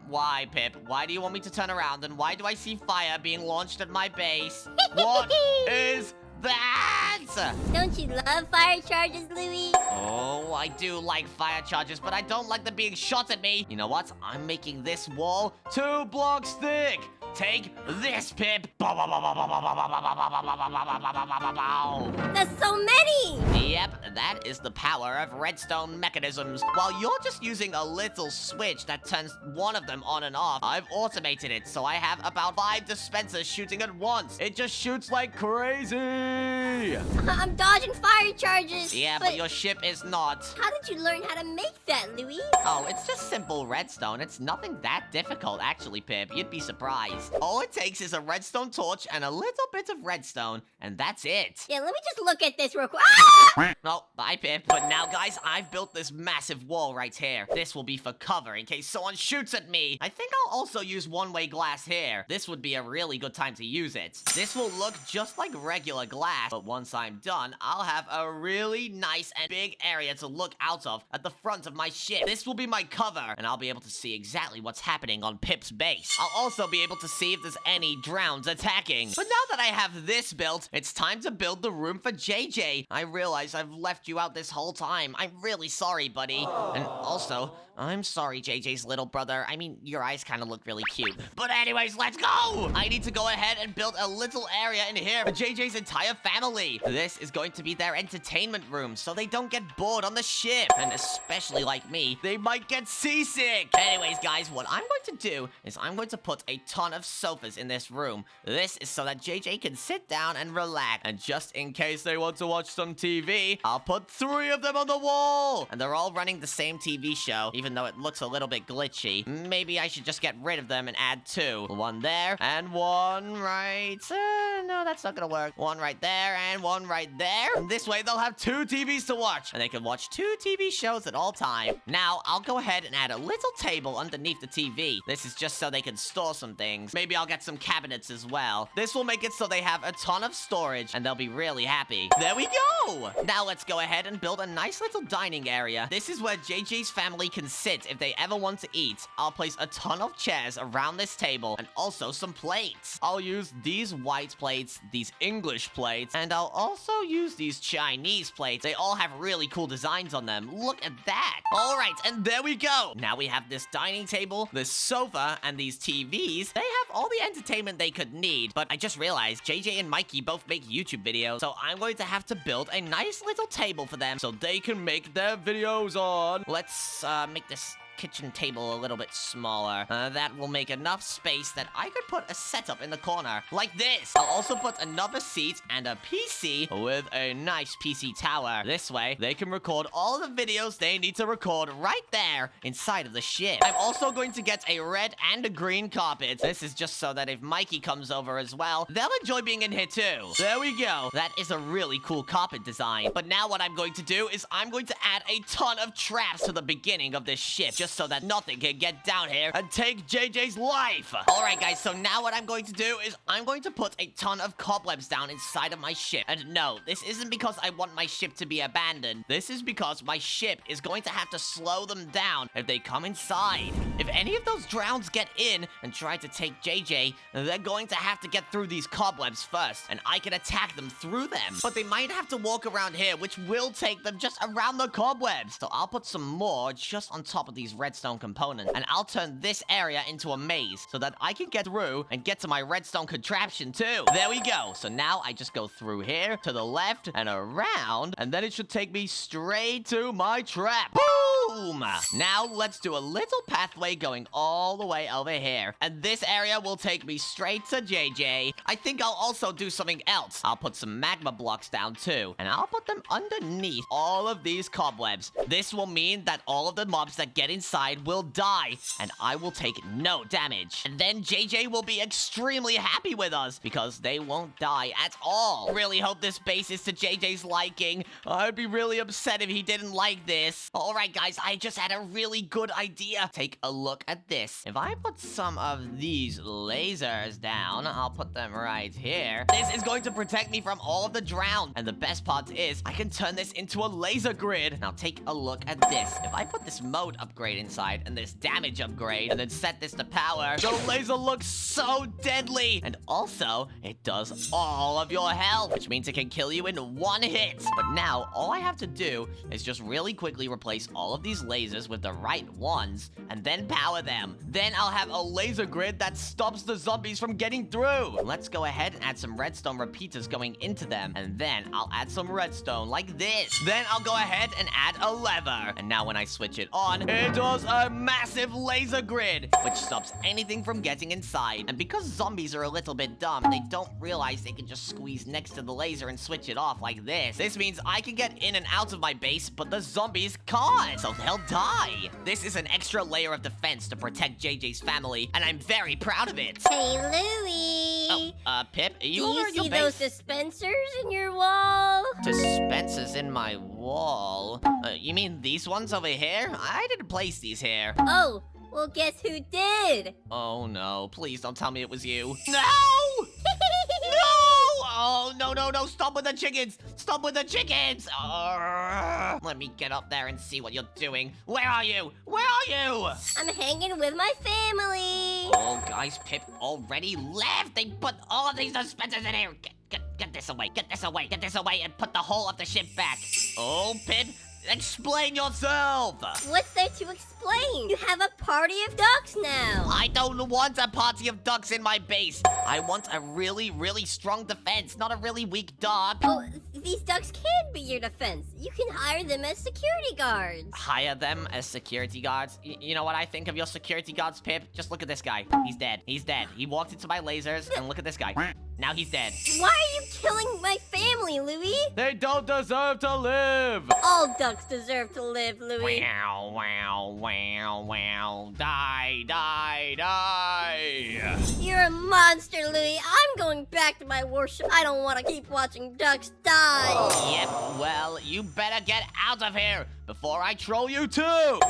Why, Pip? Why do you want me to turn around, and why do I see fire being launched at my base? What is that? Don't you love fire charges, Louie? Oh, I do like fire charges, but I don't like them being shot at me. You know what? I'm making this wall 2 blocks thick. Take this, Pip. That's so many! Yep, that is the power of redstone mechanisms. While you're just using a little switch that turns one of them on and off, I've automated it, so I have about 5 dispensers shooting at once. It just shoots like crazy. I'm dodging fire charges. Yeah, but your ship is not. How did you learn how to make that, Louie? Oh, it's just simple redstone. It's nothing that difficult, actually, Pip. You'd be surprised. All it takes is a redstone torch and a little bit of redstone, and that's it. Yeah, let me just look at this real quick. Ah! Oh, bye, Pip. But now, guys, I've built this massive wall right here. This will be for cover in case someone shoots at me. I think I'll also use one-way glass here. This would be a really good time to use it. This will look just like regular glass, but once I'm done, I'll have a really nice and big area to look out of at the front of my ship. This will be my cover, and I'll be able to see exactly what's happening on Pip's base. I'll also be able to see if there's any drowns attacking. But now that I have this built, it's time to build the room for JJ. I realize I've left you out this whole time. I'm really sorry, buddy. And also, I'm sorry, JJ's little brother. I mean, your eyes kind of look really cute. But anyways, let's go! I need to go ahead and build a little area in here for JJ's entire family. This is going to be their entertainment room, so they don't get bored on the ship. And especially like me, they might get seasick. Anyways, guys, what I'm going to do is I'm going to put a ton of sofas in this room. This is so that JJ can sit down and relax. And just in case they want to watch some TV, I'll put 3 of them on the wall. And they're all running the same TV show, even though it looks a little bit glitchy. Maybe I should just get rid of them and add 2. 1 there, and 1 right... no, that's not gonna work. 1 right there, and 1 right there. And this way, they'll have 2 TVs to watch, and they can watch 2 TV shows at all time. Now, I'll go ahead and add a little table underneath the TV. This is just so they can store some things. Maybe I'll get some cabinets as well. This will make it so they have a ton of storage, and they'll be really happy. There we go! Now let's go ahead and build a nice little dining area. This is where JJ's family can sit if they ever want to eat. I'll place a ton of chairs around this table and also some plates. I'll use these white plates, these English plates, and I'll also use these Chinese plates. They all have really cool designs on them. Look at that. All right, and there we go. Now we have this dining table, this sofa, and these TVs. They have all the entertainment they could need, but I just realized JJ and Mikey both make YouTube videos, so I'm going to have to build a nice little table for them so they can make their videos on. Let's make this kitchen table a little bit smaller. That will make enough space that I could put a setup in the corner, like this. I'll also put another seat and a PC with a nice PC tower. This way, they can record all the videos they need to record right there inside of the ship. I'm also going to get a red and a green carpet. This is just so that if Mikey comes over as well, they'll enjoy being in here too. There we go. That is a really cool carpet design. But now what I'm going to do is I'm going to add a ton of traps to the beginning of this ship, just so that nothing can get down here and take JJ's life. Alright guys, so now what I'm going to do is I'm going to put a ton of cobwebs down inside of my ship. And no, this isn't because I want my ship to be abandoned. This is because my ship is going to have to slow them down if they come inside. If any of those drowns get in and try to take JJ, they're going to have to get through these cobwebs first, and I can attack them through them. But they might have to walk around here, which will take them just around the cobwebs. So I'll put some more just on top of these redstone components, and I'll turn this area into a maze so that I can get through and get to my redstone contraption too. There we go. So now I just go through here to the left and around, and then it should take me straight to my trap. Boom! Now let's do a little pathway going all the way over here, and this area will take me straight to JJ. I think I'll also do something else. I'll put some magma blocks down too, and I'll put them underneath all of these cobwebs. This will mean that all of the mobs that get inside will die, and I will take no damage. And then JJ will be extremely happy with us because they won't die at all. Really hope this base is to JJ's liking. I'd be really upset if he didn't like this. Alright guys, I just had a really good idea. Take a look at this. If I put some of these lasers down, I'll put them right here. This is going to protect me from all of the drown. And the best part is I can turn this into a laser grid. Now take a look at this. If I put this mode upgrade inside and this damage upgrade and then set this to power, the laser looks so deadly. And also, it does all of your health, which means it can kill you in one hit. But now, all I have to do is just really quickly replace all of these lasers with the right ones and then power them. Then I'll have a laser grid that stops the zombies from getting through. Let's go ahead and add some redstone repeaters going into them, and then I'll add some redstone like this. Then I'll go ahead and add a lever, and now when I switch it on, it does a massive laser grid, which stops anything from getting inside. And because zombies are a little bit dumb, they don't realize they can just squeeze next to the laser and switch it off like this. This means I can get in and out of my base, but the zombies can't, so they'll die. This is an extra layer of defense to protect JJ's family, and I'm very proud of it. Hey, Louie. Oh, Pip, are you Do over you at your see base? those dispensers in your wall? Dispensers in my wall? You mean these ones over here? I didn't place these here. Oh, well, guess who did? Oh no, please don't tell me it was you. No! No! Oh, no, stop with the chickens! Stop with the chickens! Let me get up there and see what you're doing. Where are you? Where are you? I'm hanging with my family. Oh, guys, Pip already left. They put all of these dispensers in here. Get this away, get this away, get this away, and put the whole of the ship back. Oh, Pip, explain yourself! What's there to explain? You have a party of ducks now. I don't want a party of ducks in my base. I want a really, really strong defense, not a really weak duck. Oh, these ducks can be your defense. You can hire them as security guards. Hire them as security guards? You know what I think of your security guards, Pip? Just look at this guy. He's dead. He's dead. He walked into my lasers, and look at this guy. Now he's dead. Why are you killing my family, Louie? They don't deserve to live! All ducks deserve to live, Louie. Wow, wow, wow, wow. Die, die, die! You're a monster, Louie. I'm going back to my warship. I don't want to keep watching ducks die. Yep, well, you better get out of here before I troll you too.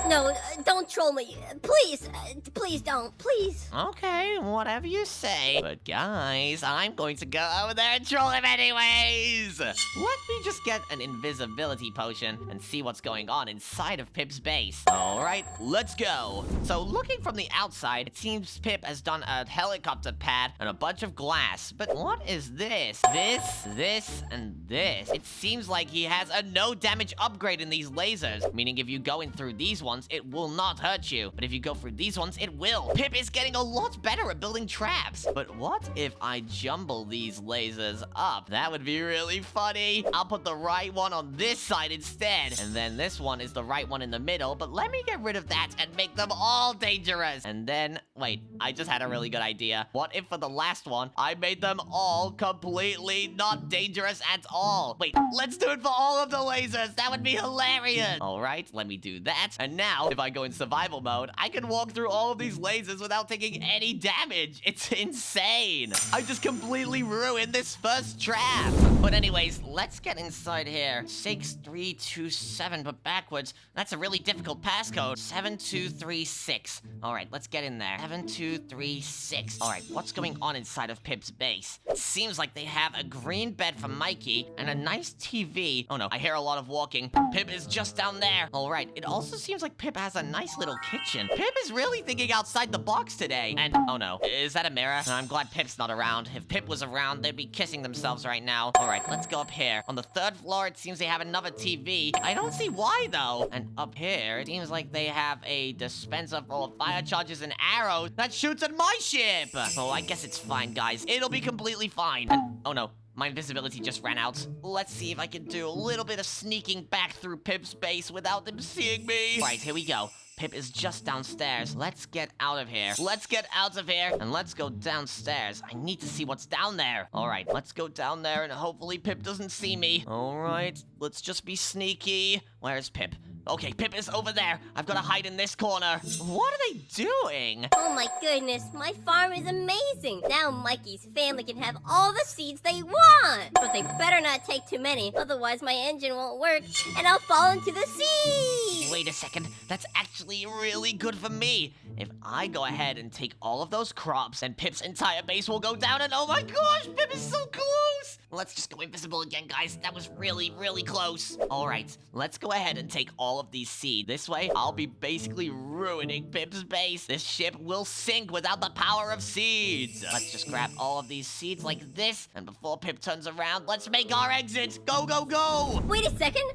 No, don't troll me. Please, please don't. Please. Okay, whatever you say. But guys, I'm going to go over there and troll him anyways. Let me just get an invisibility potion and see what's going on inside of Pip's base. All right, let's go. So looking from the outside, it seems Pip has done a helicopter pad and a bunch of glass. But what is this? This, and this. It seems like he has a no damage upgrade in these lasers, meaning if you go in through these ones, it will not hurt you. But if you go through these ones, it will. Pip is getting a lot better at building traps. But what if I jumble these lasers up? That would be really funny. I'll put the right one on this side instead. And then this one is the right one in the middle. But let me get rid of that and make them all dangerous. And then, wait, I just had a really good idea. What if for the last one, I made them all completely not dangerous at all? Wait, let's do it for all of the lasers. That would be hilarious. All right, let me do that. And now, if I go in survival mode, I can walk through all of these lasers without taking any damage. It's insane. I just completely ruined this first trap. But anyways, let's get inside here. 6327, but backwards. That's a really difficult passcode. 7236. All right, let's get in there. 7236. All right, what's going on inside of Pip's base? It seems like they have a green bed for Mikey and a nice TV. Oh no, I hear a lot of walking. Pip is just down there. All right, it also seems like Pip has a nice little kitchen. Pip is really thinking outside the box today. And, oh no, is that a mirror? I'm glad Pip's not around. If Pip was around, they'd be kissing themselves right now. All right, let's go up here. On the 3rd floor, it seems they have another TV. I don't see why, though. And up here, it seems like they have a dispenser full of fire charges and arrows that shoots at my ship. Oh, I guess it's fine, guys. It'll be completely fine. And, oh no. My invisibility just ran out. Let's see if I can do a little bit of sneaking back through Pip's base without them seeing me. All right, here we go. Pip is just downstairs. Let's get out of here. Let's get out of here and let's go downstairs. I need to see what's down there. All right, let's go down there and hopefully Pip doesn't see me. All right, let's just be sneaky. Where's Pip? Okay, Pip is over there. I've got to hide in this corner. What are they doing? Oh my goodness, my farm is amazing. Now Mikey's family can have all the seeds they want. But they better not take too many, otherwise my engine won't work and I'll fall into the sea. Wait a second, that's actually really good for me. If I go ahead and take all of those crops, then Pip's entire base will go down and oh my gosh, Pip is so close. Let's just go invisible again, guys. That was really, really close. All right, let's go ahead and take all of these seeds. This way, I'll be basically ruining Pip's base. This ship will sink without the power of seeds. Let's just grab all of these seeds like this, and before Pip turns around, let's make our exit. Go, go, go. Wait a second.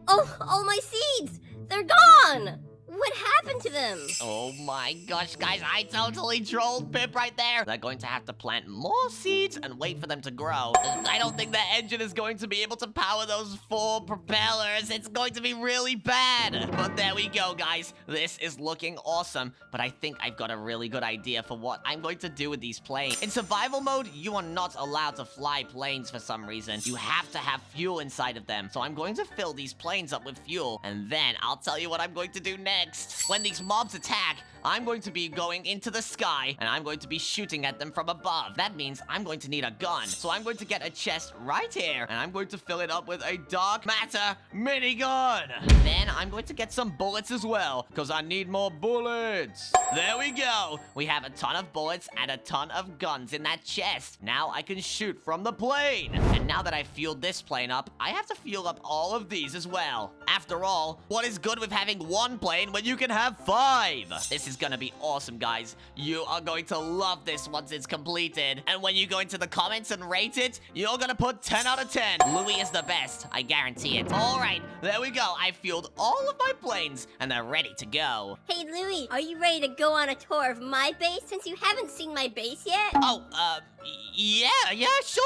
Oh, all my seeds. They're gone. What happened to them? Oh my gosh, guys, I totally trolled Pip right there. They're going to have to plant more seeds and wait for them to grow. I don't think the engine is going to be able to power those 4 propellers. It's going to be really bad. But there we go, guys. This is looking awesome. But I think I've got a really good idea for what I'm going to do with these planes. In survival mode, you are not allowed to fly planes for some reason. You have to have fuel inside of them. So I'm going to fill these planes up with fuel. And then I'll tell you what I'm going to do next. When these mobs attack, I'm going to be going into the sky, and I'm going to be shooting at them from above. That means I'm going to need a gun. So I'm going to get a chest right here, and I'm going to fill it up with a dark matter minigun. Then I'm going to get some bullets as well, because I need more bullets. There we go. We have a ton of bullets and a ton of guns in that chest. Now I can shoot from the plane. And now that I've fueled this plane up, I have to fuel up all of these as well. After all, what is good with having 1 plane when you can have 5? This is gonna be awesome, guys. You are going to love this once it's completed. And when you go into the comments and rate it, you're gonna put 10 out of 10. Louie is the best. I guarantee it. All right, there we go. I fueled all of my planes, and they're ready to go. Hey, Louie, are you ready to go on a tour of my base since you haven't seen my base yet? Oh, yeah, sure.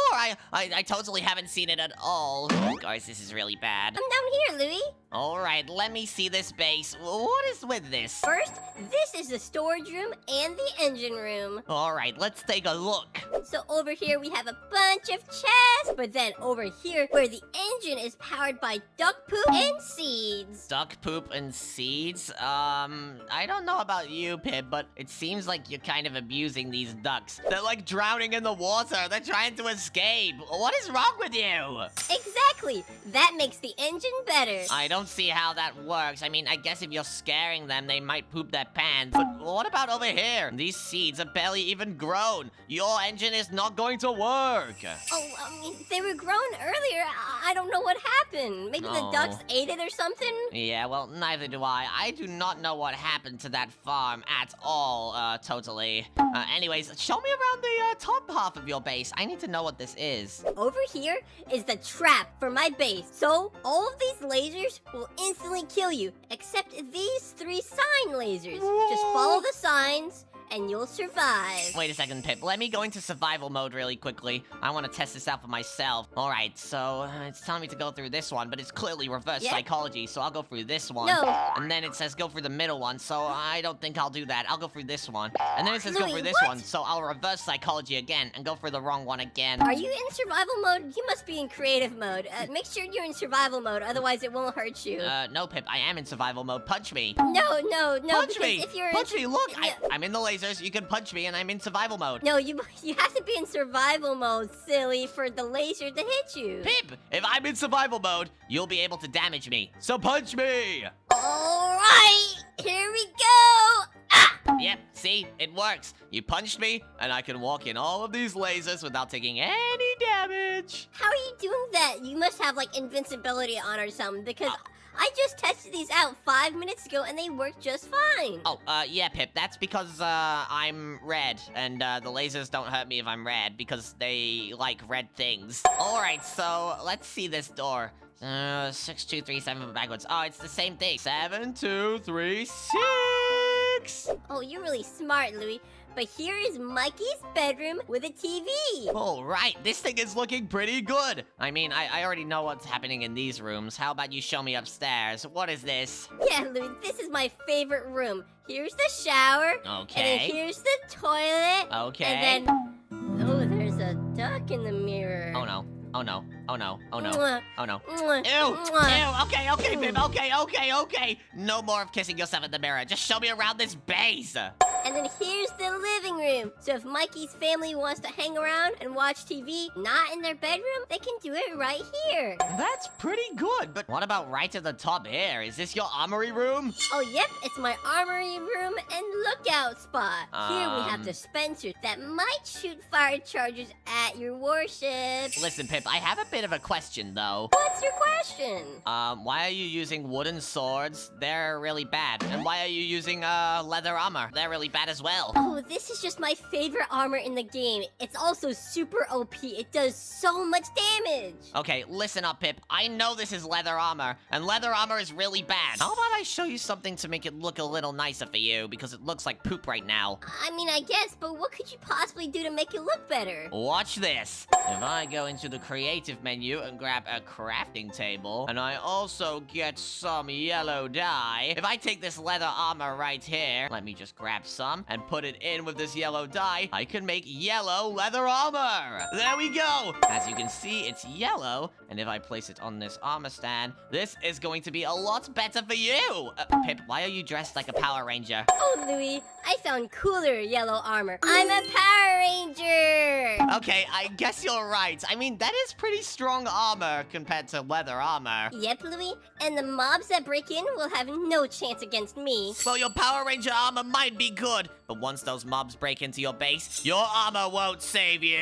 I totally haven't seen it at all. Oh, guys, this is really bad. I'm down here, Louie. All right, let me see this base. What is with this? First, this is the storage room and the engine room. All right, let's take a look. So over here we have a bunch of chests, but then over here where the engine is powered by duck poop and seeds. Duck poop and seeds? I don't know about you, Pip, but it seems like you're kind of abusing these ducks. They're like drowning in the water. They're trying to escape. What is wrong with you? Exactly. That makes the engine better. I don't don't see how that works. I mean, I guess if you're scaring them, they might poop their pants. But what about over here? These seeds are barely even grown. Your engine is not going to work. Oh, I mean, they were grown earlier. I don't know what happened. Maybe the ducks ate it or something? Yeah, well, neither do I. I do not know what happened to that farm at all, totally. Anyways, show me around the top half of your base. I need to know what this is. Over here is the trap for my base. So, all of these lasers will instantly kill you, except these 3 sign lasers. Just follow the signs, and you'll survive. Wait a second, Pip. Let me go into survival mode really quickly. I want to test this out for myself. All right, so it's telling me to go through this one, but it's clearly reverse psychology, so I'll go through this one. No. And then it says go through the middle one, so I don't think I'll do that. I'll go through this one. And then it says go through this one, so I'll reverse psychology again and go for the wrong one again. Are you in survival mode? You must be in creative mode. Make sure you're in survival mode, otherwise it won't hurt you. No, Pip, I am in survival mode. Punch me. No. Punch me. If you're Punch me. Look, I'm in the lasers. You can punch me, and I'm in survival mode. No, you have to be in survival mode, silly, for the laser to hit you. Pip, if I'm in survival mode, you'll be able to damage me. So punch me. All right, here we go. Ah! Yep, see, it works. You punched me, and I can walk in all of these lasers without taking any damage. How are you doing that? You must have, like, invincibility on or something, because I just tested these out 5 minutes ago, and they worked just fine. Oh, yeah, Pip, that's because, I'm red, and, the lasers don't hurt me if I'm red, because they like red things. Alright, so, let's see this door. 6, 2, 3, 7 backwards. Oh, it's the same thing. 7, 2, 3, 6. Oh, you're really smart, Louie. But here is Mikey's bedroom with a TV. All right, this thing is looking pretty good. I mean, I already know what's happening in these rooms. How about you show me upstairs? What is this? Yeah, Louie, this is my favorite room. Here's the shower. Okay. And then here's the toilet. Okay. And then, oh, there's a duck in the mirror. Oh no. Oh no. Oh no. Oh no. Mwah. Oh no. Mwah. Ew! Mwah. Ew! Okay, Pip. Okay. No more of kissing yourself in the mirror. Just show me around this base. And then here's the living room. So if Mikey's family wants to hang around and watch TV, not in their bedroom, they can do it right here. That's pretty good, but what about right at the top here? Is this your armory room? Oh, yep, it's my armory room and lookout spot. Here we have dispensers that might shoot fire charges at your warship. Listen, Pip, I have a bit of a question, though. What's your question? Why are you using wooden swords? They're really bad. And why are you using, leather armor? They're really bad as well. Oh, this is just my favorite armor in the game. It's also super OP. It does so much damage. Okay, listen up, Pip. I know this is leather armor, and leather armor is really bad. How about I show you something to make it look a little nicer for you, because it looks like poop right now. I mean, I guess, but what could you possibly do to make it look better? Watch this. If I go into the creative menu and grab a crafting table, and I also get some yellow dye, if I take this leather armor right here, let me just grab some and put it in with this yellow dye, I can make yellow leather armor. There we go. As you can see, it's yellow, and if I place it on this armor stand, this is going to be a lot better for you. Pip, why are you dressed like a Power Ranger? Oh, Louie, I found cooler yellow armor. I'm a Power Ranger! Okay, I guess you're right. I mean, that is pretty strong armor compared to leather armor. Yep, Louie, and the mobs that break in will have no chance against me. Well, your Power Ranger armor might be good, but once those mobs break into your base, your armor won't save you.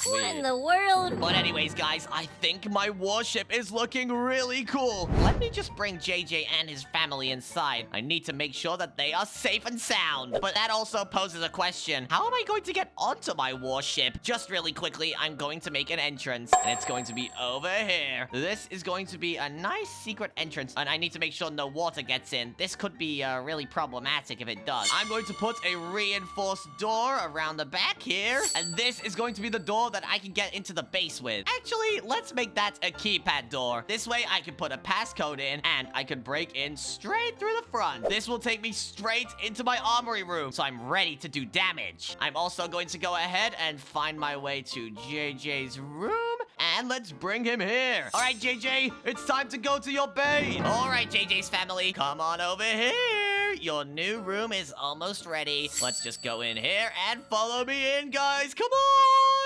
What in the world? But anyways, guys, I think my warship is looking really cool. Let me just bring JJ and his family inside. I need to make sure that they are safe and sound. But that also poses a question. How am I going to get onto my warship? Just really quickly, I'm going to make an entrance, and it's going to be over here. This is going to be a nice secret entrance, and I need to make sure no water gets in. This could be really problematic if it does. I'm going to put a reinforced door around the back here, and this is going to be the door that I can get into the base with. Actually, let's make that a keypad door. This way, I can put a passcode in, and I can break in straight through the front. This will take me straight into my armory room, so I'm ready to do damage. I'm also going to go ahead and find my way to JJ's room, and let's bring him here. All right, JJ, it's time to go to your base. All right, JJ's family, come on over here. Your new room is almost ready. Let's just go in here and follow me in, guys. Come on.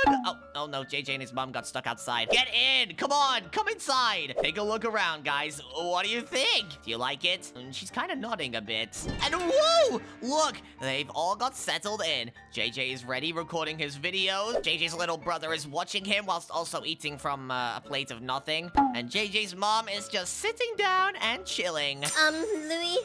Oh no, JJ and his mom got stuck outside. Get in! Come on, come inside. Take a look around, guys. What do you think? Do you like it? She's kind of nodding a bit. And whoa! Look, they've all got settled in. JJ is ready recording his videos. JJ's little brother is watching him whilst also eating from a plate of nothing. And JJ's mom is just sitting down and chilling. Louie,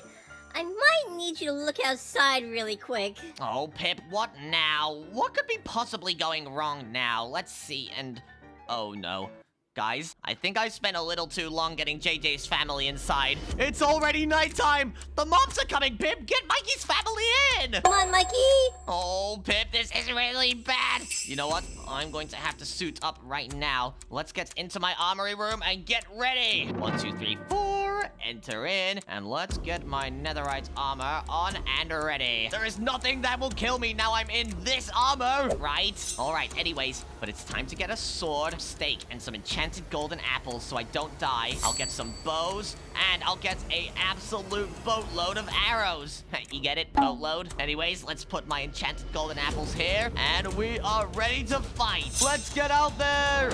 I might need you to look outside really quick. Oh, Pip, what now? What could be possibly going wrong now? Let's see, and... oh, no. Guys, I think I spent a little too long getting JJ's family inside. It's already nighttime! The mobs are coming, Pip! Get Mikey's family in! Come on, Mikey! Oh, Pip, this is really bad! You know what? I'm going to have to suit up right now. Let's get into my armory room and get ready! 1, 2, 3, 4. Enter in, and let's get my netherite armor on and ready. There is nothing that will kill me now I'm in this armor, right? Alright, anyways, but it's time to get a sword, stake, and some enchanted golden apples so I don't die. I'll get some bows, and I'll get a absolute boatload of arrows. You get it? Boatload? Anyways, let's put my enchanted golden apples here, and we are ready to fight. Let's get out there!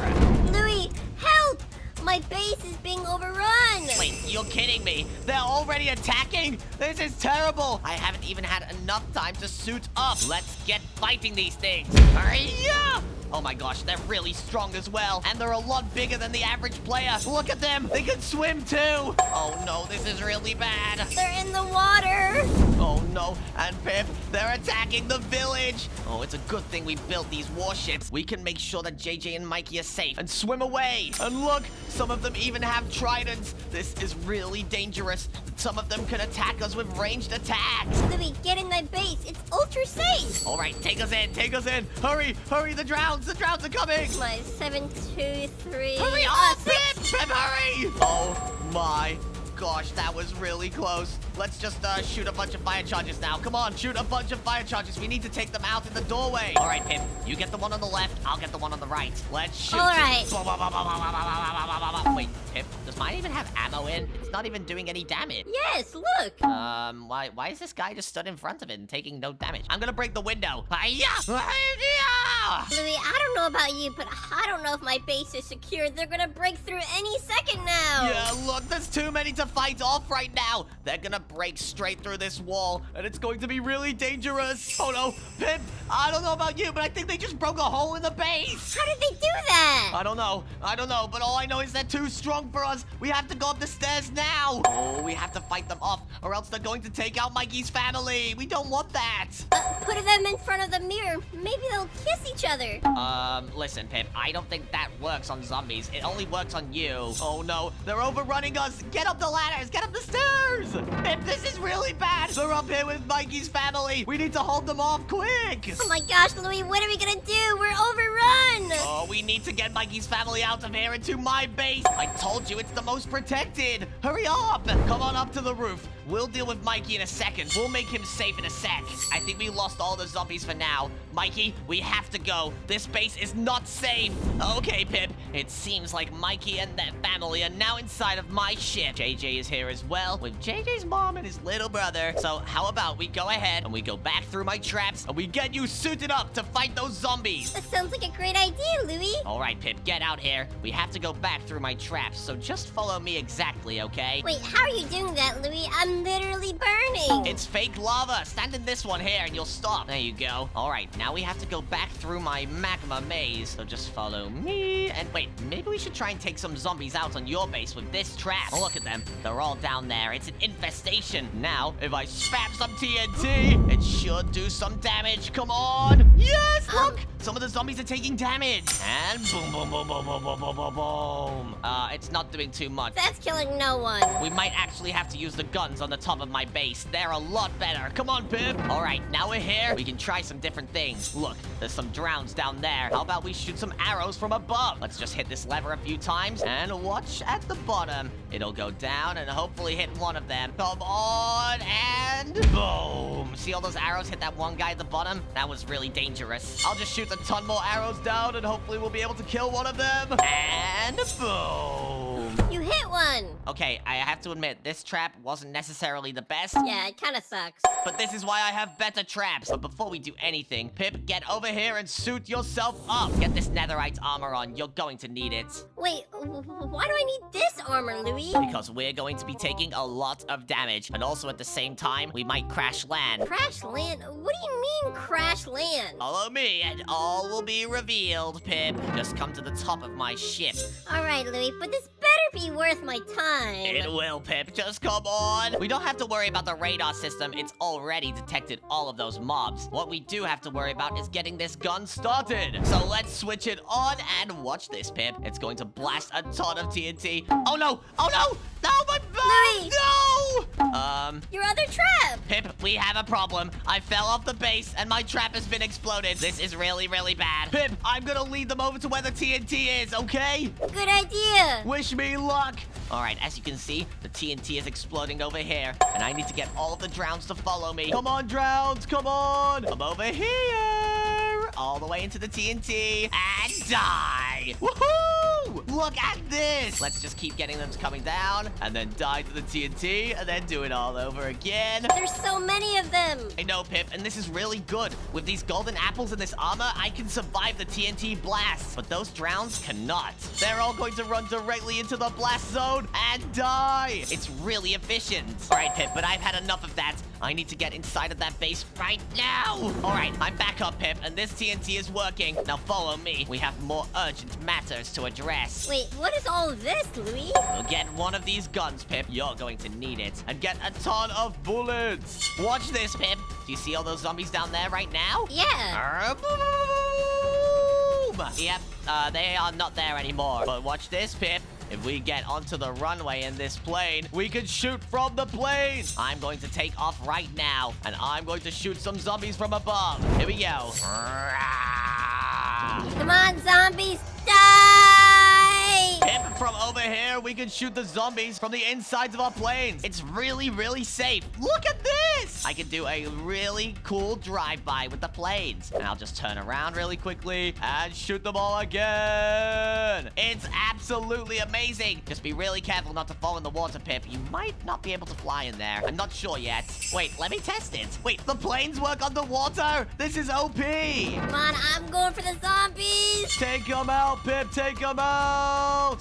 Louie, help! My base is being overrun! Wait, you're kidding me? They're already attacking? This is terrible! I haven't even had enough time to suit up. Let's get fighting these things. Hurry-ya! Oh my gosh, they're really strong as well. And they're a lot bigger than the average player. Look at them! They can swim too! Oh no, this is really bad. They're in the water! Oh no, and Pip, they're attacking the village! Oh, it's a good thing we built these warships. We can make sure that JJ and Mikey are safe and swim away. And look, some of them even have tridents. This is really dangerous. Some of them can attack us with ranged attacks. Louie, get in my base. It's ultra safe. All right, take us in, take us in. Hurry, hurry, the drowns are coming. My 7, 2, 3. Hurry up, Pip, Pip, hurry. Oh my gosh, that was really close. Let's just shoot a bunch of fire charges now. Come on, shoot a bunch of fire charges. We need to take them out in the doorway. All right, Pip, you get the one on the left. I'll get the one on the right. Let's shoot. All right. Wait, Pip, does mine even have ammo in? It's not even doing any damage. Yes, look. Why is this guy just stood in front of it and taking no damage? I'm gonna break the window. Hiya! Louie, I don't know about you, but I don't know if my base is secure. They're gonna break through any second now. Yeah, look, there's too many to fight off right now. They're gonna break straight through this wall, and it's going to be really dangerous. Oh no, Pip, I don't know about you, but I think they just broke a hole in the base. How did they do that? I don't know, but all I know is they're too strong for us. We have to go up the stairs now. Oh, we have to fight them off, or else they're going to take out Mikey's family. We don't want that. Put them in front of the mirror. Maybe they'll kiss each other. Listen, Pip, I don't think that works on zombies. It only works on you. Oh no, they're overrunning us. Get up the ladders, get up the stairs. Pip, this is really bad. They're up here with Mikey's family. We need to hold them off quick. Oh my gosh, Louie, what are we gonna do? We're overrun. Oh, we need to get Mikey's family out of here into my base. I told you it's the most protected. Hurry up. Come on up to the roof. We'll deal with Mikey in a second. We'll make him safe in a sec. I think we lost all the zombies for now. Mikey, we have to go. This base is not safe. Okay, Pip. It seems like Mikey and their family are now inside of my ship. JJ is here as well, with JJ's mom and his little brother. So how about we go ahead and we go back through my traps and we get you suited up to fight those zombies. That sounds like a great idea, Louie. All right, Pip, get out here. We have to go back through my traps, so just follow me exactly, okay? Wait, how are you doing that, Louie? I'm literally burning. It's fake lava. Stand in this one here and you'll stop. There you go. All right, now we have to go back through my magma maze. So just follow me. And wait, maybe we should try and take some zombies out on your base with this trap. Look at them. They're all down there. It's an infestation. Now, if I spam some TNT, it should do some damage. Come on. Yes, look. Some of the zombies are taking damage. And boom, boom, boom, boom, boom, boom, boom, boom, boom. It's not doing too much. That's killing no one. We might actually have to use the guns on the top of my base. They're a lot better. Come on, Pip. All right, now we're here. We can try some different things. Look, there's some drowns down there. How about we shoot some arrows from above? Let's just hit this lever a few times and watch at the bottom. It'll go down and hopefully hit one of them. Come on, and boom. See all those arrows hit that one guy at the bottom? That was really dangerous. I'll just shoot a ton more arrows down and hopefully we'll be able to kill one of them. And boom. You hit one. Okay, I have to admit, this trap wasn't necessarily the best. Yeah, it kind of sucks. But this is why I have better traps. But before we do anything, Pip, get over here and suit yourself up. Get this netherite armor on. You're going to need it. Wait, why do I need this armor, Louie? Because we're going to be taking a lot of damage. And also at the same time, we might crash land. Crash land? What do you mean crash land? Follow me and all will be revealed, Pip. Just come to the top of my ship. All right, Louie, but this better be worth my time. It will, Pip. Just come on. We don't have to worry about the radar system. It's already detected all of those mobs. What we do have to worry about is getting this gun started. So let's switch it on and watch this, Pip. It's going to blast a ton of TNT. Oh no! Oh no! No, my Louie! No! Your other trap! Pip, we have a problem. I fell off the base and my trap has been exploded. This is really, really bad. Pip, I'm gonna lead them over to where the TNT is, okay? Good idea! Wish me luck. All right, as you can see, the TNT is exploding over here, and I need to get all of the drowns to follow me. Come on, drowns, come on. Come over here. All the way into the TNT and die. Woohoo! Look at this. Let's just keep getting them coming down and then die to the TNT and then do it all over again. There's so many of them. I know, Pip, and this is really good. With these golden apples and this armor, I can survive the TNT blasts, but those drowns cannot. They're all going to run directly into the blast zone and die. It's really efficient. All right, Pip, but I've had enough of that. I need to get inside of that base right now. All right, I'm back up, Pip, and this TNT is working. Now follow me. We have more urgent matters to address. Wait, what is all of this, Louie? We'll get one of these guns, Pip. You're going to need it. And get a ton of bullets. Watch this, Pip. Do you see all those zombies down there right now? Yeah. Boom! Yep, they are not there anymore. But watch this, Pip. If we get onto the runway in this plane, we can shoot from the plane. I'm going to take off right now, and I'm going to shoot some zombies from above. Here we go. Come on, zombies, die! Pip, from over here, we can shoot the zombies from the insides of our planes. It's really, really safe. Look at this! I can do a really cool drive-by with the planes. And I'll just turn around really quickly and shoot them all again. It's absolutely amazing. Just be really careful not to fall in the water, Pip. You might not be able to fly in there. I'm not sure yet. Wait, let me test it. Wait, the planes work underwater? This is OP. Come on, I'm going for the zombies! Take them out, Pip. Take them out.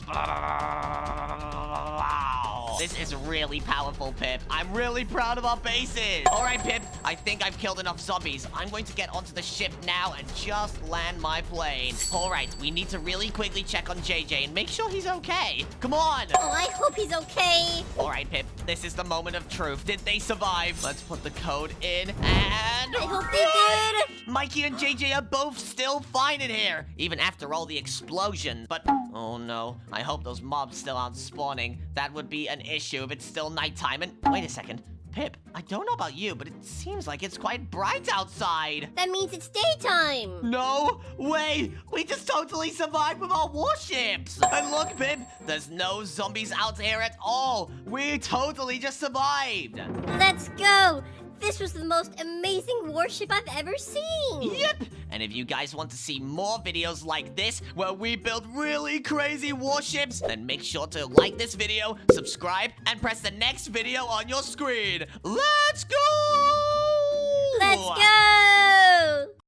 This is really powerful, Pip. I'm really proud of our bases. All right, Pip. I think I've killed enough zombies. I'm going to get onto the ship now and just land my plane. All right, we need to really quickly check on JJ and make sure he's okay. Come on. Oh, I hope he's okay. All right, Pip. This is the moment of truth. Did they survive? Let's put the code in and... I hope they did. Mikey and JJ are both still fine in here, even after all the explosions. But, oh no, I hope those mobs still aren't spawning. That would be an issue if it's still nighttime. And wait a second. Pip, I don't know about you, but it seems like it's quite bright outside. That means it's daytime. No way! We just totally survived with our warships! And look, Pip, there's no zombies out here at all. We totally just survived. Let's go. This was the most amazing warship I've ever seen. Yep! And if you guys want to see more videos like this, where we build really crazy warships, then make sure to like this video, subscribe, and press the next video on your screen. Let's go! Let's go!